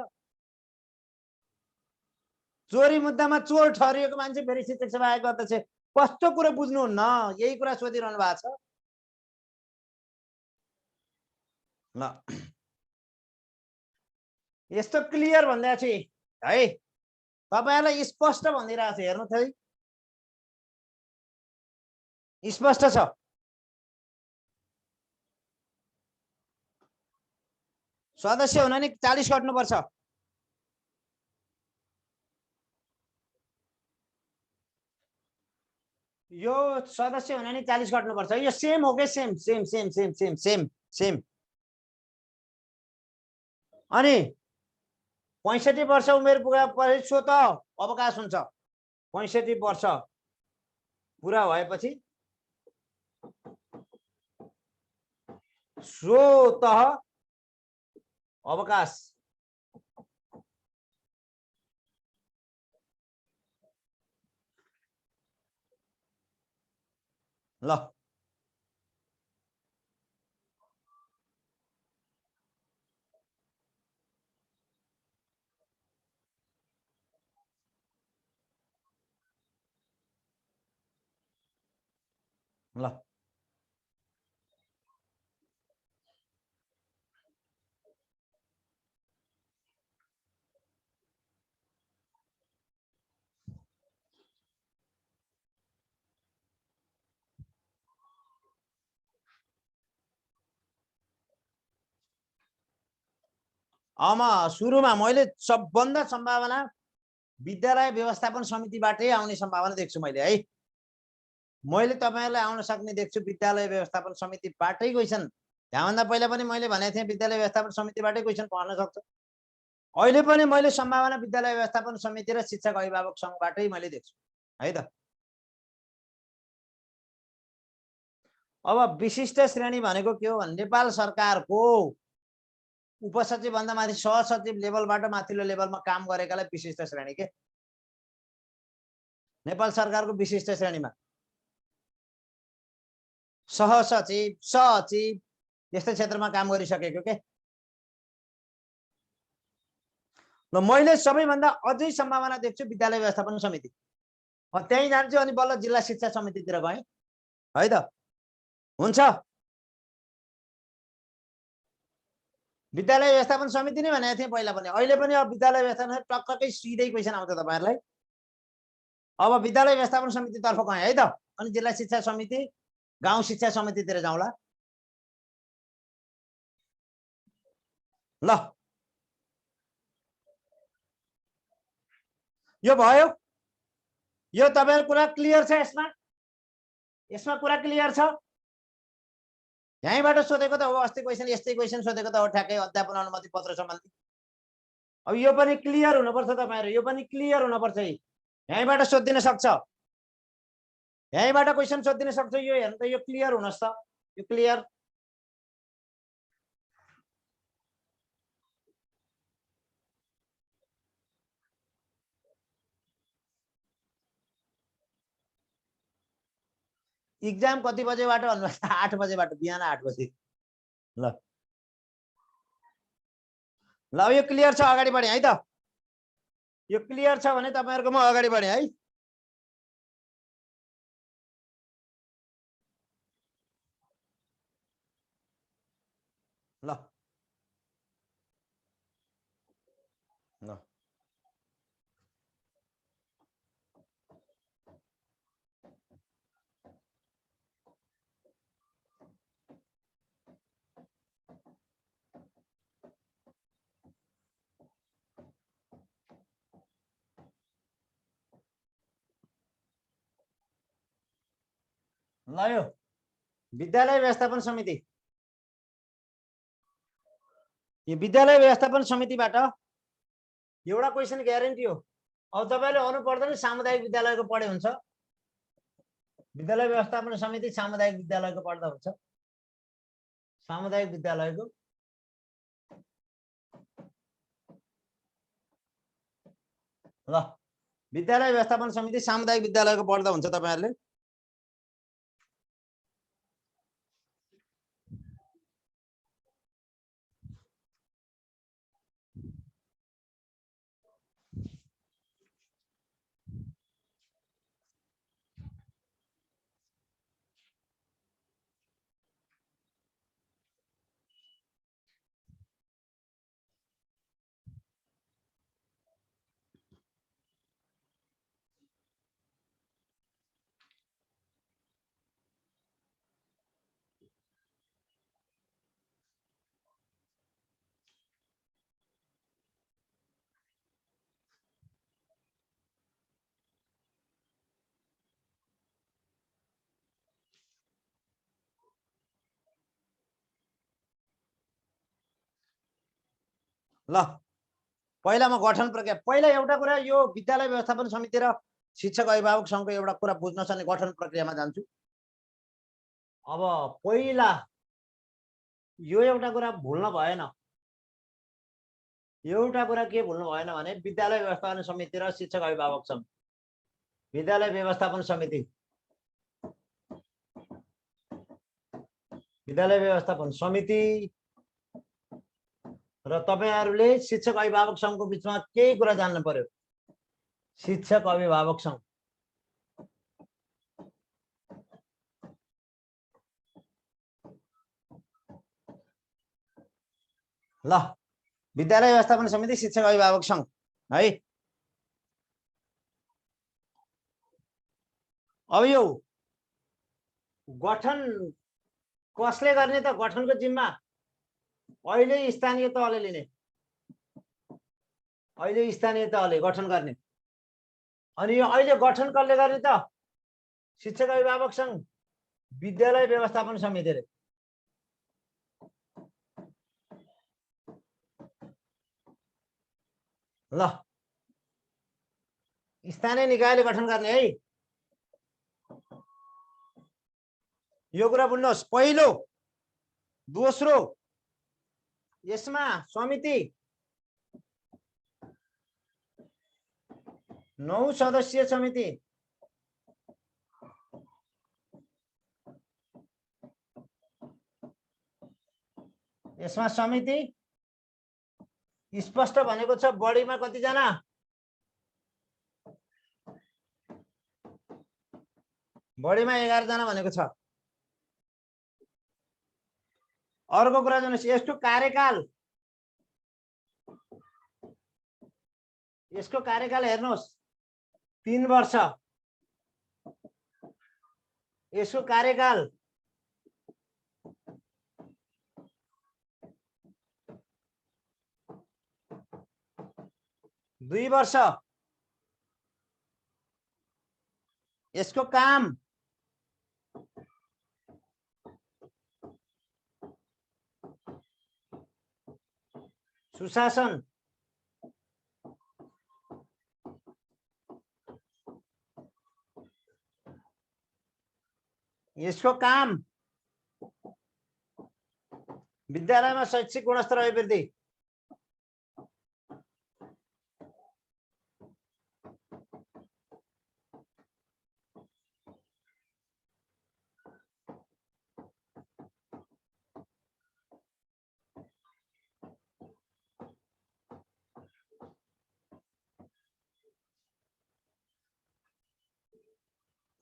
चोरी मुद्दामा चोर ठहरिएको मान्छे फेरि शिक्षक सेवा आयोगको अध्यक्ष। कस्तो कुरा बुझ्नुहुन्न? यही कुरा सोधिरहनु भएको छ। ल यस्तो क्लियर भन्दै छु है, तपाईहरुलाई स्पष्ट भनिरहेको छु। हेर्नु है, स्पष्ट छ। सदस्य हुन नि 40 कट्नुपर्छ। यो सदस्य हुन नि 40 कट्नुपर्छ। यो सेम हो के? Same same same same same same same. अनि 65 वर्ष उमेर पुगेपछि सो त अवकाश हुन्छ। 65 वर्ष पुरा भएपछि स्वत अवकाश। ल ल सुरुमा मैले सबभन्दा सम्भावना विद्यालय व्यवस्थापन समितिबाटै आउने सम्भावना देख्छु मैले है। मैले तपाईहरुलाई आउन सक्ने देख्छु विद्यालय व्यवस्थापन समितिबाटै क्वेशन। त्यहाँभन्दा पहिला पनि मैले भनेको थिएँ विद्यालय व्यवस्थापन समितिबाटै क्वेशन पर्न सक्छ। अहिले पनि मैले सम्भावना विद्यालय व्यवस्थापन समिति र शिक्षक अभिभावक संघबाटै मैले देख्छु है त। अब विशिष्ट श्रेणी भनेको के हो भने नेपाल सरकारको उपसचिव भन्दा माथि सहसचिव लेभलबाट माथिल्लो लेभलमा काम गरेकालाई विशिष्ट श्रेणी के? नेपाल सरकारको विशिष्ट श्रेणीमा सहसचिव, सचिव यस्तो क्षेत्रमा काम गरिसकेको के? ल मैले सबैभन्दा अझै सम्भावना देख्छु विद्यालय व्यवस्थापन समिति। त्यही जान्छु अनि बल्ल जिल्ला शिक्षा समितितिर गएँ है त। हुन्छ, विद्यालय व्यवस्थापन समिति नै भनेको थिएँ पहिला पनि, अहिले पनि। अब विद्यालय व्यवस्थापन टक्कै सिधै क्वेशन आउँछ तपाईहरुलाई। अब विद्यालय व्यवस्थापन समितितर्फ गएँ है त। अनि जिल्ला शिक्षा समिति, गाउँ शिक्षा समितितिर जाउँला। ल यो भयो। यो तपाईहरु कुरा क्लियर छ? यसमा कुरा क्लियर छ? यहीँबाट सोधेको त हो अस्ति क्वेशन, यस्तै क्वेशन सोधेको त हो ठ्याक्कै अध्यापन अनुमति पत्र सम्बन्धी। अब यो पनि क्लियर हुनुपर्छ तपाईहरु, यो पनि क्लियर हुनुपर्छ। यहीँबाट सोधिदिन सक्छ, यहीँबाट क्वेशन सोधिदिन सक्छ। यो हेर्नु त, यो क्लियर हुनुहोस् त, यो क्लियर। इक्जाम कति बजेबाट भन्नुहोस्? 8 बजेबाट, बिहान 8 बजे। ल ल यो क्लियर छ, अगाडि बढे है त। यो क्लियर छ भने तपाईहरुको म अगाडि बढे है। ल ल ल यो विद्यालय व्यवस्थापन समिति, यो विद्यालय व्यवस्थापन समितिबाट एउटा क्वेशन ग्यारेन्टी हो। अब तपाईले अनु पर्दैन, सामुदायिक विद्यालयको पढे हुन्छ। विद्यालय व्यवस्थापन समिति सामुदायिक विद्यालयको पढ्दा हुन्छ। सामुदायिक विद्यालयको ल विद्यालय व्यवस्थापन समिति सामुदायिक विद्यालयको पढ्दा हुन्छ तपाईहरुले। ल पहिला म गठन प्रक्रिया पहिला एउटा कुरा यो विद्यालय व्यवस्थापन समिति र शिक्षक अभिभावक संघको एउटा कुरा बुझ्न सक्ने गठन प्रक्रियामा जान्छु। अब पहिला यो एउटा कुरा भुल्न भएन, एउटा कुरा के भुल्नु भएन भने विद्यालय व्यवस्थापन समिति र शिक्षक अभिभावक संघ, विद्यालय व्यवस्थापन समिति, विद्यालय व्यवस्थापन समिति र तपाईहरुले शिक्षक अभिभावक संघको बीचमा केही कुरा जान्नु पर्यो। शिक्षक अभिभावक संघ ल विद्यालय व्यवस्थापन समिति शिक्षक अभिभावक संघ है। अब यो गठन कसले गर्ने त? गठनको जिम्मा अहिले स्थानीय तहले लिने, अहिले स्थानीय तहले गठन गर्ने। अनि यो अहिले गठन कसले गर्ने त? शिक्षक अभिभावक संघ, विद्यालय व्यवस्थापन समितिले। ल स्थानीय निकायले गठन गर्ने है। यो कुरा बुझ्नुहोस्। पहिलो दोस्रो यसमा समिति 9 सदस्यीय समिति, यसमा समिति स्पष्ट भनेको छ बढीमा कति जना? बढीमा 11 जना भनेको छ। अर्को कुरा जान्नुस्, यसको कार्यकाल, यसको कार्यकाल हेर्नुस् 3 वर्ष। यसको कार्यकाल 2 वर्ष। यसको काम सुशासन, यसको काम विद्यालयमा शैक्षिक गुणस्तर अभिवृद्धि,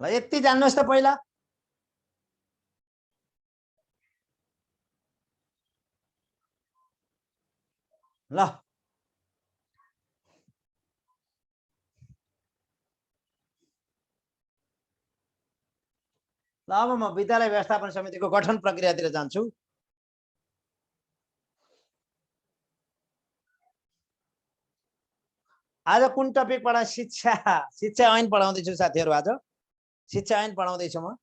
ल यति जान्नुहोस् त पहिला। ल अब म विद्यालय व्यवस्थापन समितिको गठन प्रक्रियातिर जान्छु। आज कुन टपिक पढा? शिक्षा ऐन पढाउँदैछु साथीहरु। आज शिक्षा ऐन पढाउँदैछु म।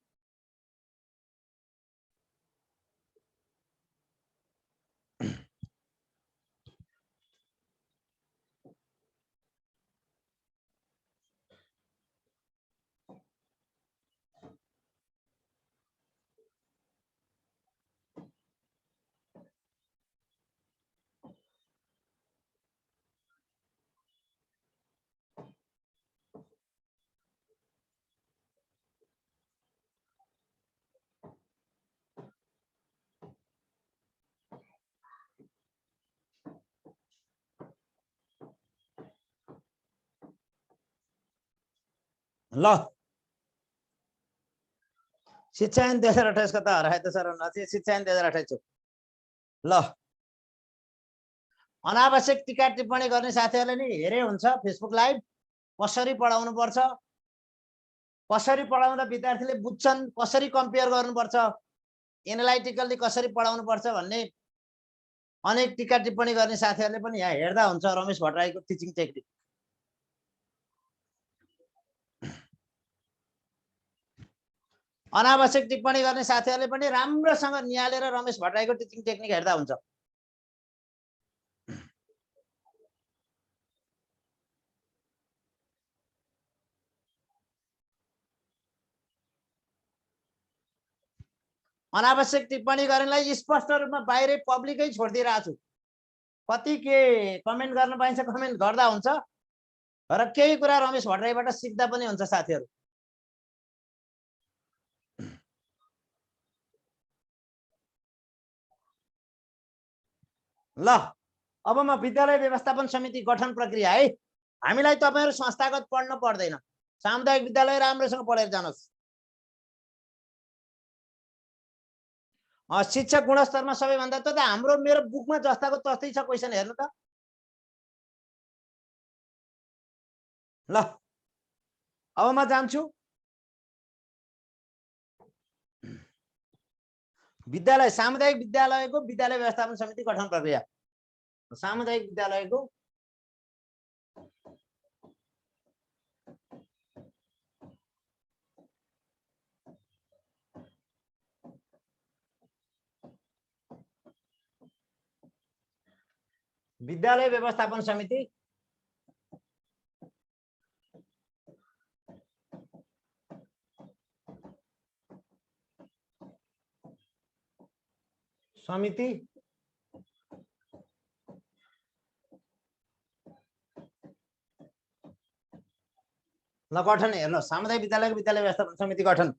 ल शिक्षा ऐन 2028 को त हराए त सर शिक्षा ऐन 2028 ल अनावश्यक टीका टिप्पणी गर्ने साथीहरूले नि हेरे हुन्छ फेसबुक लाइभ कसरी पढाउनु पर्छ कसरी पढाउँदा विद्यार्थीले बुझ्छन् कसरी कम्पेयर गर्नुपर्छ एनालाइटिकली कसरी पढाउनु पर्छ भन्ने अनेक टीका टिप्पणी गर्ने साथीहरूले पनि यहाँ हेर्दा हुन्छ रमेश भट्टराईको टिचिङ टेक्निक अनावश्यक टिप्पणी गर्ने साथीहरूले पनि राम्रोसँग निहालेर रमेश भट्टराईको टिचिङ टेक्निक हेर्दा हुन्छ अनावश्यक टिप्पणी गर्नेलाई स्पष्ट रूपमा बाहिरै पब्लिकै छोडिदिइरहेको छु कति के कमेन्ट गर्न पाइन्छ कमेन्ट गर्दा हुन्छ र केही कुरा रमेश भट्टराईबाट सिक्दा पनि हुन्छ साथीहरू ल अब म विद्यालय व्यवस्थापन समिति गठन प्रक्रिया है हामीलाई तपाईहरु संस्थागत पढ्न पर्दैन सामुदायिक विद्यालय राम्रोसँग पढेर जानुहोस् शिक्षक गुणस्तरमा सबैभन्दा त हाम्रो मेरो बुकमा जस्ताको तस्तै छ क्वेशन हेर्नु त ल अब म जान्छु विद्यालय सामुदायिक विद्यालयको विद्यालय व्यवस्थापन समिति गठन प्रक्रिया सामुदायिक विद्यालयको विद्यालय व्यवस्थापन समिति समिति ल गठन हेर्नु सामुदायिक विद्यालयको विद्यालय व्यवस्थापन समिति गठन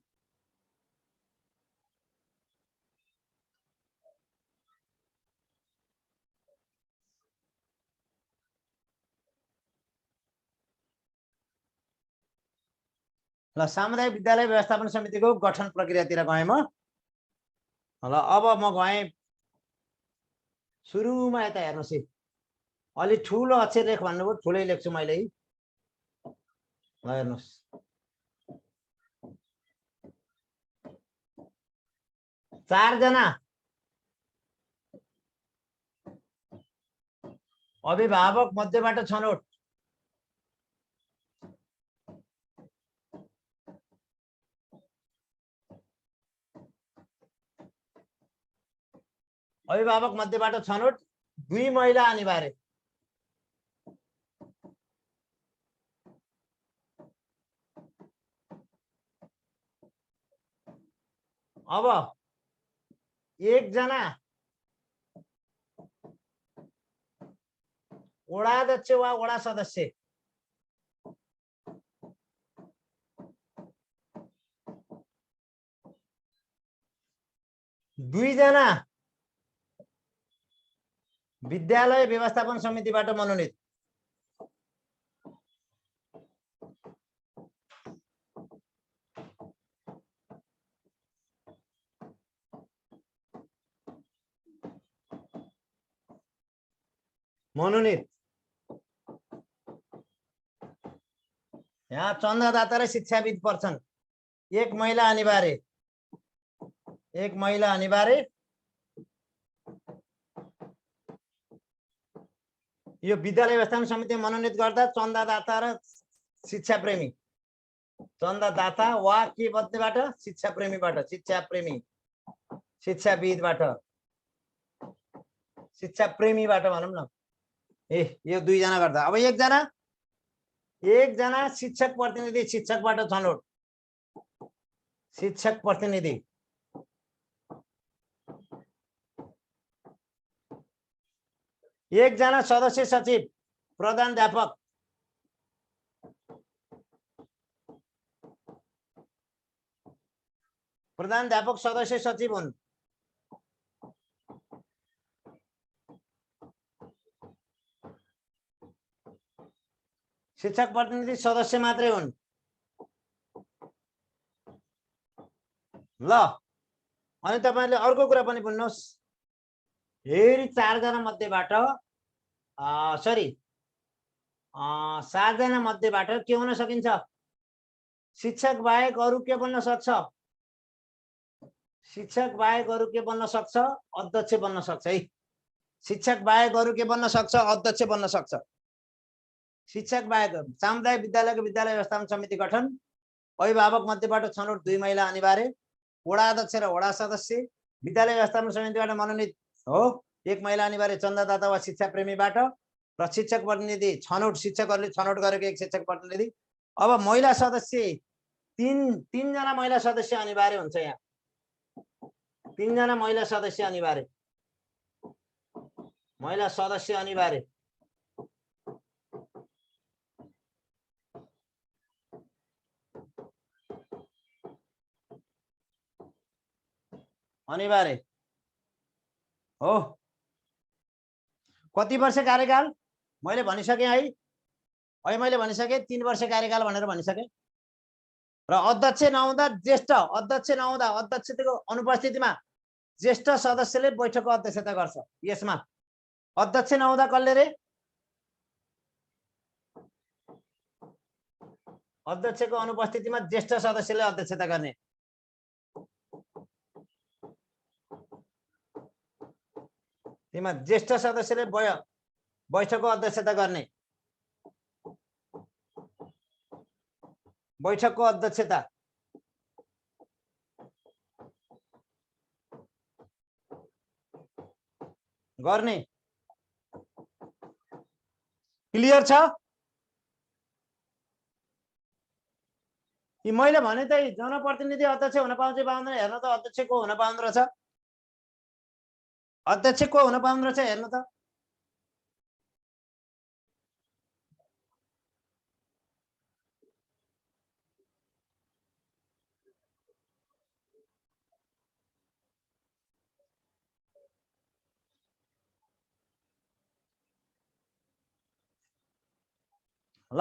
ल सामुदायिक विद्यालय व्यवस्थापन समितिको गठन प्रक्रियातिर गएँ म ल अब म गएँ सुरुमा यता हेर्नुस् है अलि ठुलो अक्षर लेख भन्नुभयो ठुलै लेख्छु मैले ल हेर्नुस् चारजना अभिभावक मध्येबाट छनौट अभिभावक मध्येबाट छनौट 2 महिला अनिवार्य अब एकजना वडाध्यक्ष वा वडा सदस्य दुईजना विद्यालय व्यवस्थापन समितिबाट मनोनित यहाँ चन्दादाता र शिक्षाविद पर्छन् एक महिला अनिवार्य यो विद्यालय व्यवस्थापन समिति मनोनित गर्दा चन्दादाता र शिक्षाप्रेमी चन्दादाता वा के मध्येबाट शिक्षाप्रेमीबाट शिक्षाप्रेमीबाट भनौँ न यो दुईजना गर्दा अब एकजना शिक्षक प्रतिनिधि शिक्षकबाट छनौट शिक्षक प्रतिनिधि एकजना सदस्य सचिव प्रधानाध्यापक सदस्य सचिव हुन् शिक्षक प्रतिनिधि सदस्य मात्रै हुन् ल अनि तपाईहरुले अर्को कुरा पनि बुझ्नुस् फेरि 4 जना मध्येबाट सरी 7 जना मध्येबाट के हुन सकिन्छ शिक्षक बाहेक अरु के बन्न सक्छ शिक्षक बाहेक अरु के बन्न सक्छ अध्यक्ष बन्न सक्छ है शिक्षक बाहेक अरु के बन्न सक्छ अध्यक्ष बन्न सक्छ शिक्षक बाहेक सामुदायिक विद्यालयको विद्यालय व्यवस्थापन समिति गठन अभिभावक मध्येबाट छनौट 2 महिला अनिवार्य वडा अध्यक्ष र वडा सदस्य विद्यालय व्यवस्थापन समितिबाट मनोनित हो 1 महिला अनिवार्य चन्दादाता वा शिक्षा प्रेमीबाट र शिक्षक प्रतिनिधि छनौट शिक्षकहरूले छनौट गरेको 1 शिक्षक प्रतिनिधि अब महिला सदस्य 3 जना महिला सदस्य अनिवार्य हुन्छ यहाँ 3 जना महिला सदस्य अनिवार्य अनिवार्य हो कति वर्ष कार्यकाल मैले भनिसके है अहिले मैले भनिसके 3 वर्ष कार्यकाल भनेर भनिसके र अध्यक्ष नहुँदा ज्येष्ठ अध्यक्ष नहुँदा अध्यक्षको अनुपस्थितिमा ज्येष्ठ सदस्यले बैठकको अध्यक्षता गर्छ यसमा अध्यक्ष नहुँदा कसले रे अध्यक्षको अनुपस्थितिमा ज्येष्ठ सदस्यले अध्यक्षता गर्ने तिमा ज्येष्ठ सदस्यले बैठकको अध्यक्षता गर्ने बैठकको अध्यक्षता गर्ने क्लियर छ कि मैले भने त जनप्रतिनिधि अध्यक्ष हुन पाउँछ पाउँदैन हेर्न त अध्यक्ष को हुन पाउँदो रहेछ अध्यक्ष को हुन पाउँदो रहेछ हेर्न त ल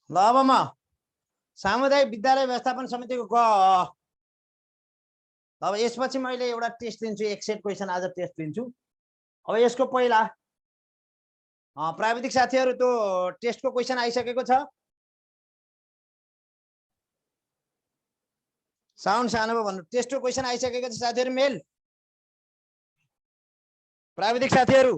अब म सामुदायिक विद्यालय व्यवस्थापन समितिको अब यसपछि मैले एउटा टेस्ट लिन्छु एक सेट क्वेशन आज टेस्ट लिन्छु अब यसको पहिला प्राविधिक साथीहरु त्यो टेस्टको क्वेशन आइसकेको छ साउन्ड सानो भयो भन्नु टेस्टको क्वेशन आइसकेको छ साथीहरु मेल प्राविधिक साथीहरु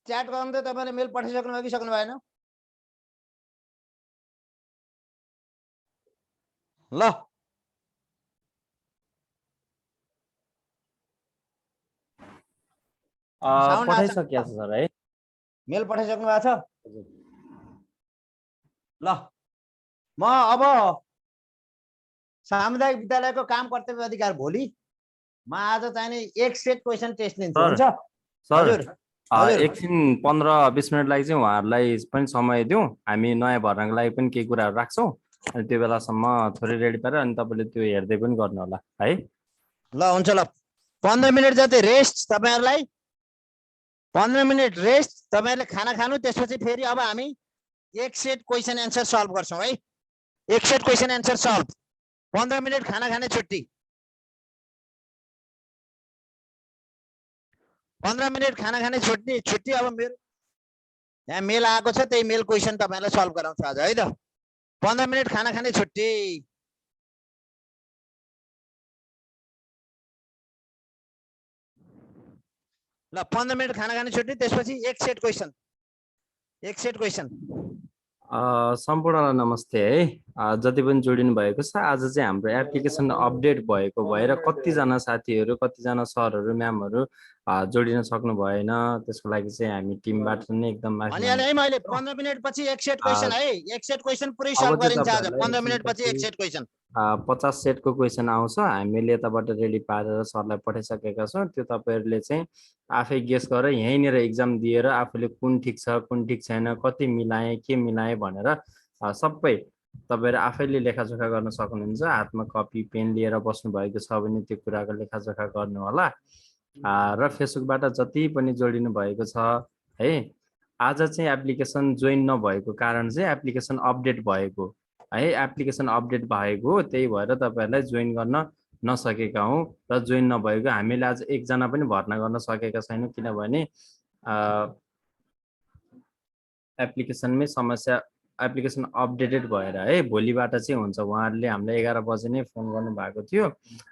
च्याट गर्नु त तपाईले मेल पठाइसक्नु भयो कि सक्नु भएन ल पठाइसकेको छ सर है मेल पठाइसक्नु भएको छ ल म अब सामुदायिक विद्यालयको काम कर्तव्य अधिकार भोलि म आज चाहिने एक सेट क्वेशन टेस्ट लिन्छु हुन्छ हजुर एकछिन 15-20 मिनट लागि चाहिँ उहाँहरुलाई पनि समय दिउँ हामी नयाँ भर्नको लागि पनि केही कुराहरु राख्छौं अनि त्यो बेलासम्म थोरै रेडी पारेर अनि तपाईले त्यो हेर्दै पनि गर्नु होला है ल हुन्छ ल 15 मिनेट जति रेस्ट तपाईहरुलाई 15 मिनेट रेस्ट तपाईहरुले खाना खानु त्यसपछि फेरि अब हामी एक सेट क्वेशन आन्सर सल्भ गर्छौं है एक set question answer solve 15 minute खाना खाने छुट्टी 15 मिनेट खाना खाने छुट्टी अब मेरो यहाँ मेल आएको छ त्यही मेल क्वेशन तपाईहरुलाई सल्भ गराउँछु आज है त 15 मिनेट खाना खाने छुट्टी ल 15 मिनट खाना खाने छुट्टी, त्यसपछि एक सेट क्वेसन। सम्पूर्णलाई नमस्ते है। जति पनि जोडिनु भएको छ, आज चाहिँ हाम्रो एप्लिकेसन अपडेट भएको भएर कतिजना साथीहरू, कतिजना सरहरू, म्यामहरू जोडिन सक्नु भएन, त्यसको लागि चाहिँ हामी टिमबाट नै एकदम माफी भनिहालेँ है मैले। 15 मिनट पछि एक सेट क्वेसन है, एक सेट क्वेसन पुरै अब सल्भ चाहिँ गरिन्छ आज। तपाईँहरूलाई 15 मिनट पछि एक एकछिनपछि सेट क्वेसन। 50 सेटको क्वेसन आउँछ, हामीले यताबाट रेडी पारेर सरलाई पठाइसकेका छौँ। त्यो तपाईँहरूले चाहिँ आफै गेस गरेर यहीँनिर इक्जाम दिएर आफूले कुन ठिक छ, कुन ठिक छैन, कति मिलाएँ, के मिलाएँ भनेर सबै तपाईँहरू आफैले लेखाजोखा गर्न सक्नुहुन्छ। हातमा कपी पेन लिएर बस्नुभएको छ भने त्यो कुराको लेखाजोखा गर्नु होला। र फेसबुकबाट जति पनि जोडिनु भएको छ है, आज चाहिँ एप्लिकेसन जोइन नभएको कारण चाहिँ एप्लिकेसन अपडेट भएको है, एप्लिकेसन अपडेट भएको, त्यही भएर तपाईँहरूलाई जोइन गर्न नसकेका हौँ। र जोइन नभएको हामीले आज एकजना पनि भर्ना गर्न सकेका छैनौँ, किनभने एप्लिकेसनमै समस्या, एप्लिकेसन अपडेटेड भएर है। भोलिबाट चाहिँ हुन्छ। उहाँहरूले हामीलाई 11 बजे नै फोन गर्नु भएको थियो,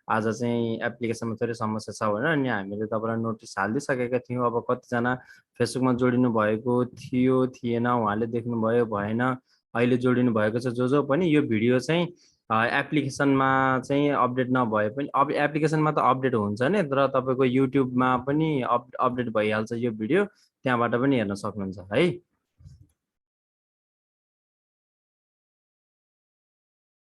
आज चाहिँ एप्लिकेसनमा थोरै समस्या छ भनेर। अनि हामीले तपाईँलाई नोटिस हालिदिइसकेका थियौँ। अब कतिजना फेसबुकमा जोडिनु भएको थियो, थिएन, उहाँले देख्नुभयो, भएन। अहिले जोडिनु भएको छ जो पनि, यो भिडियो चाहिँ एप्लिकेसनमा चाहिँ अपडेट नभए पनि, अब एप्लिकेसनमा त अपडेट हुन्छ नि, तर तपाईँको युट्युबमा पनि अपडेट भइहाल्छ यो भिडियो, त्यहाँबाट पनि हेर्न सक्नुहुन्छ है।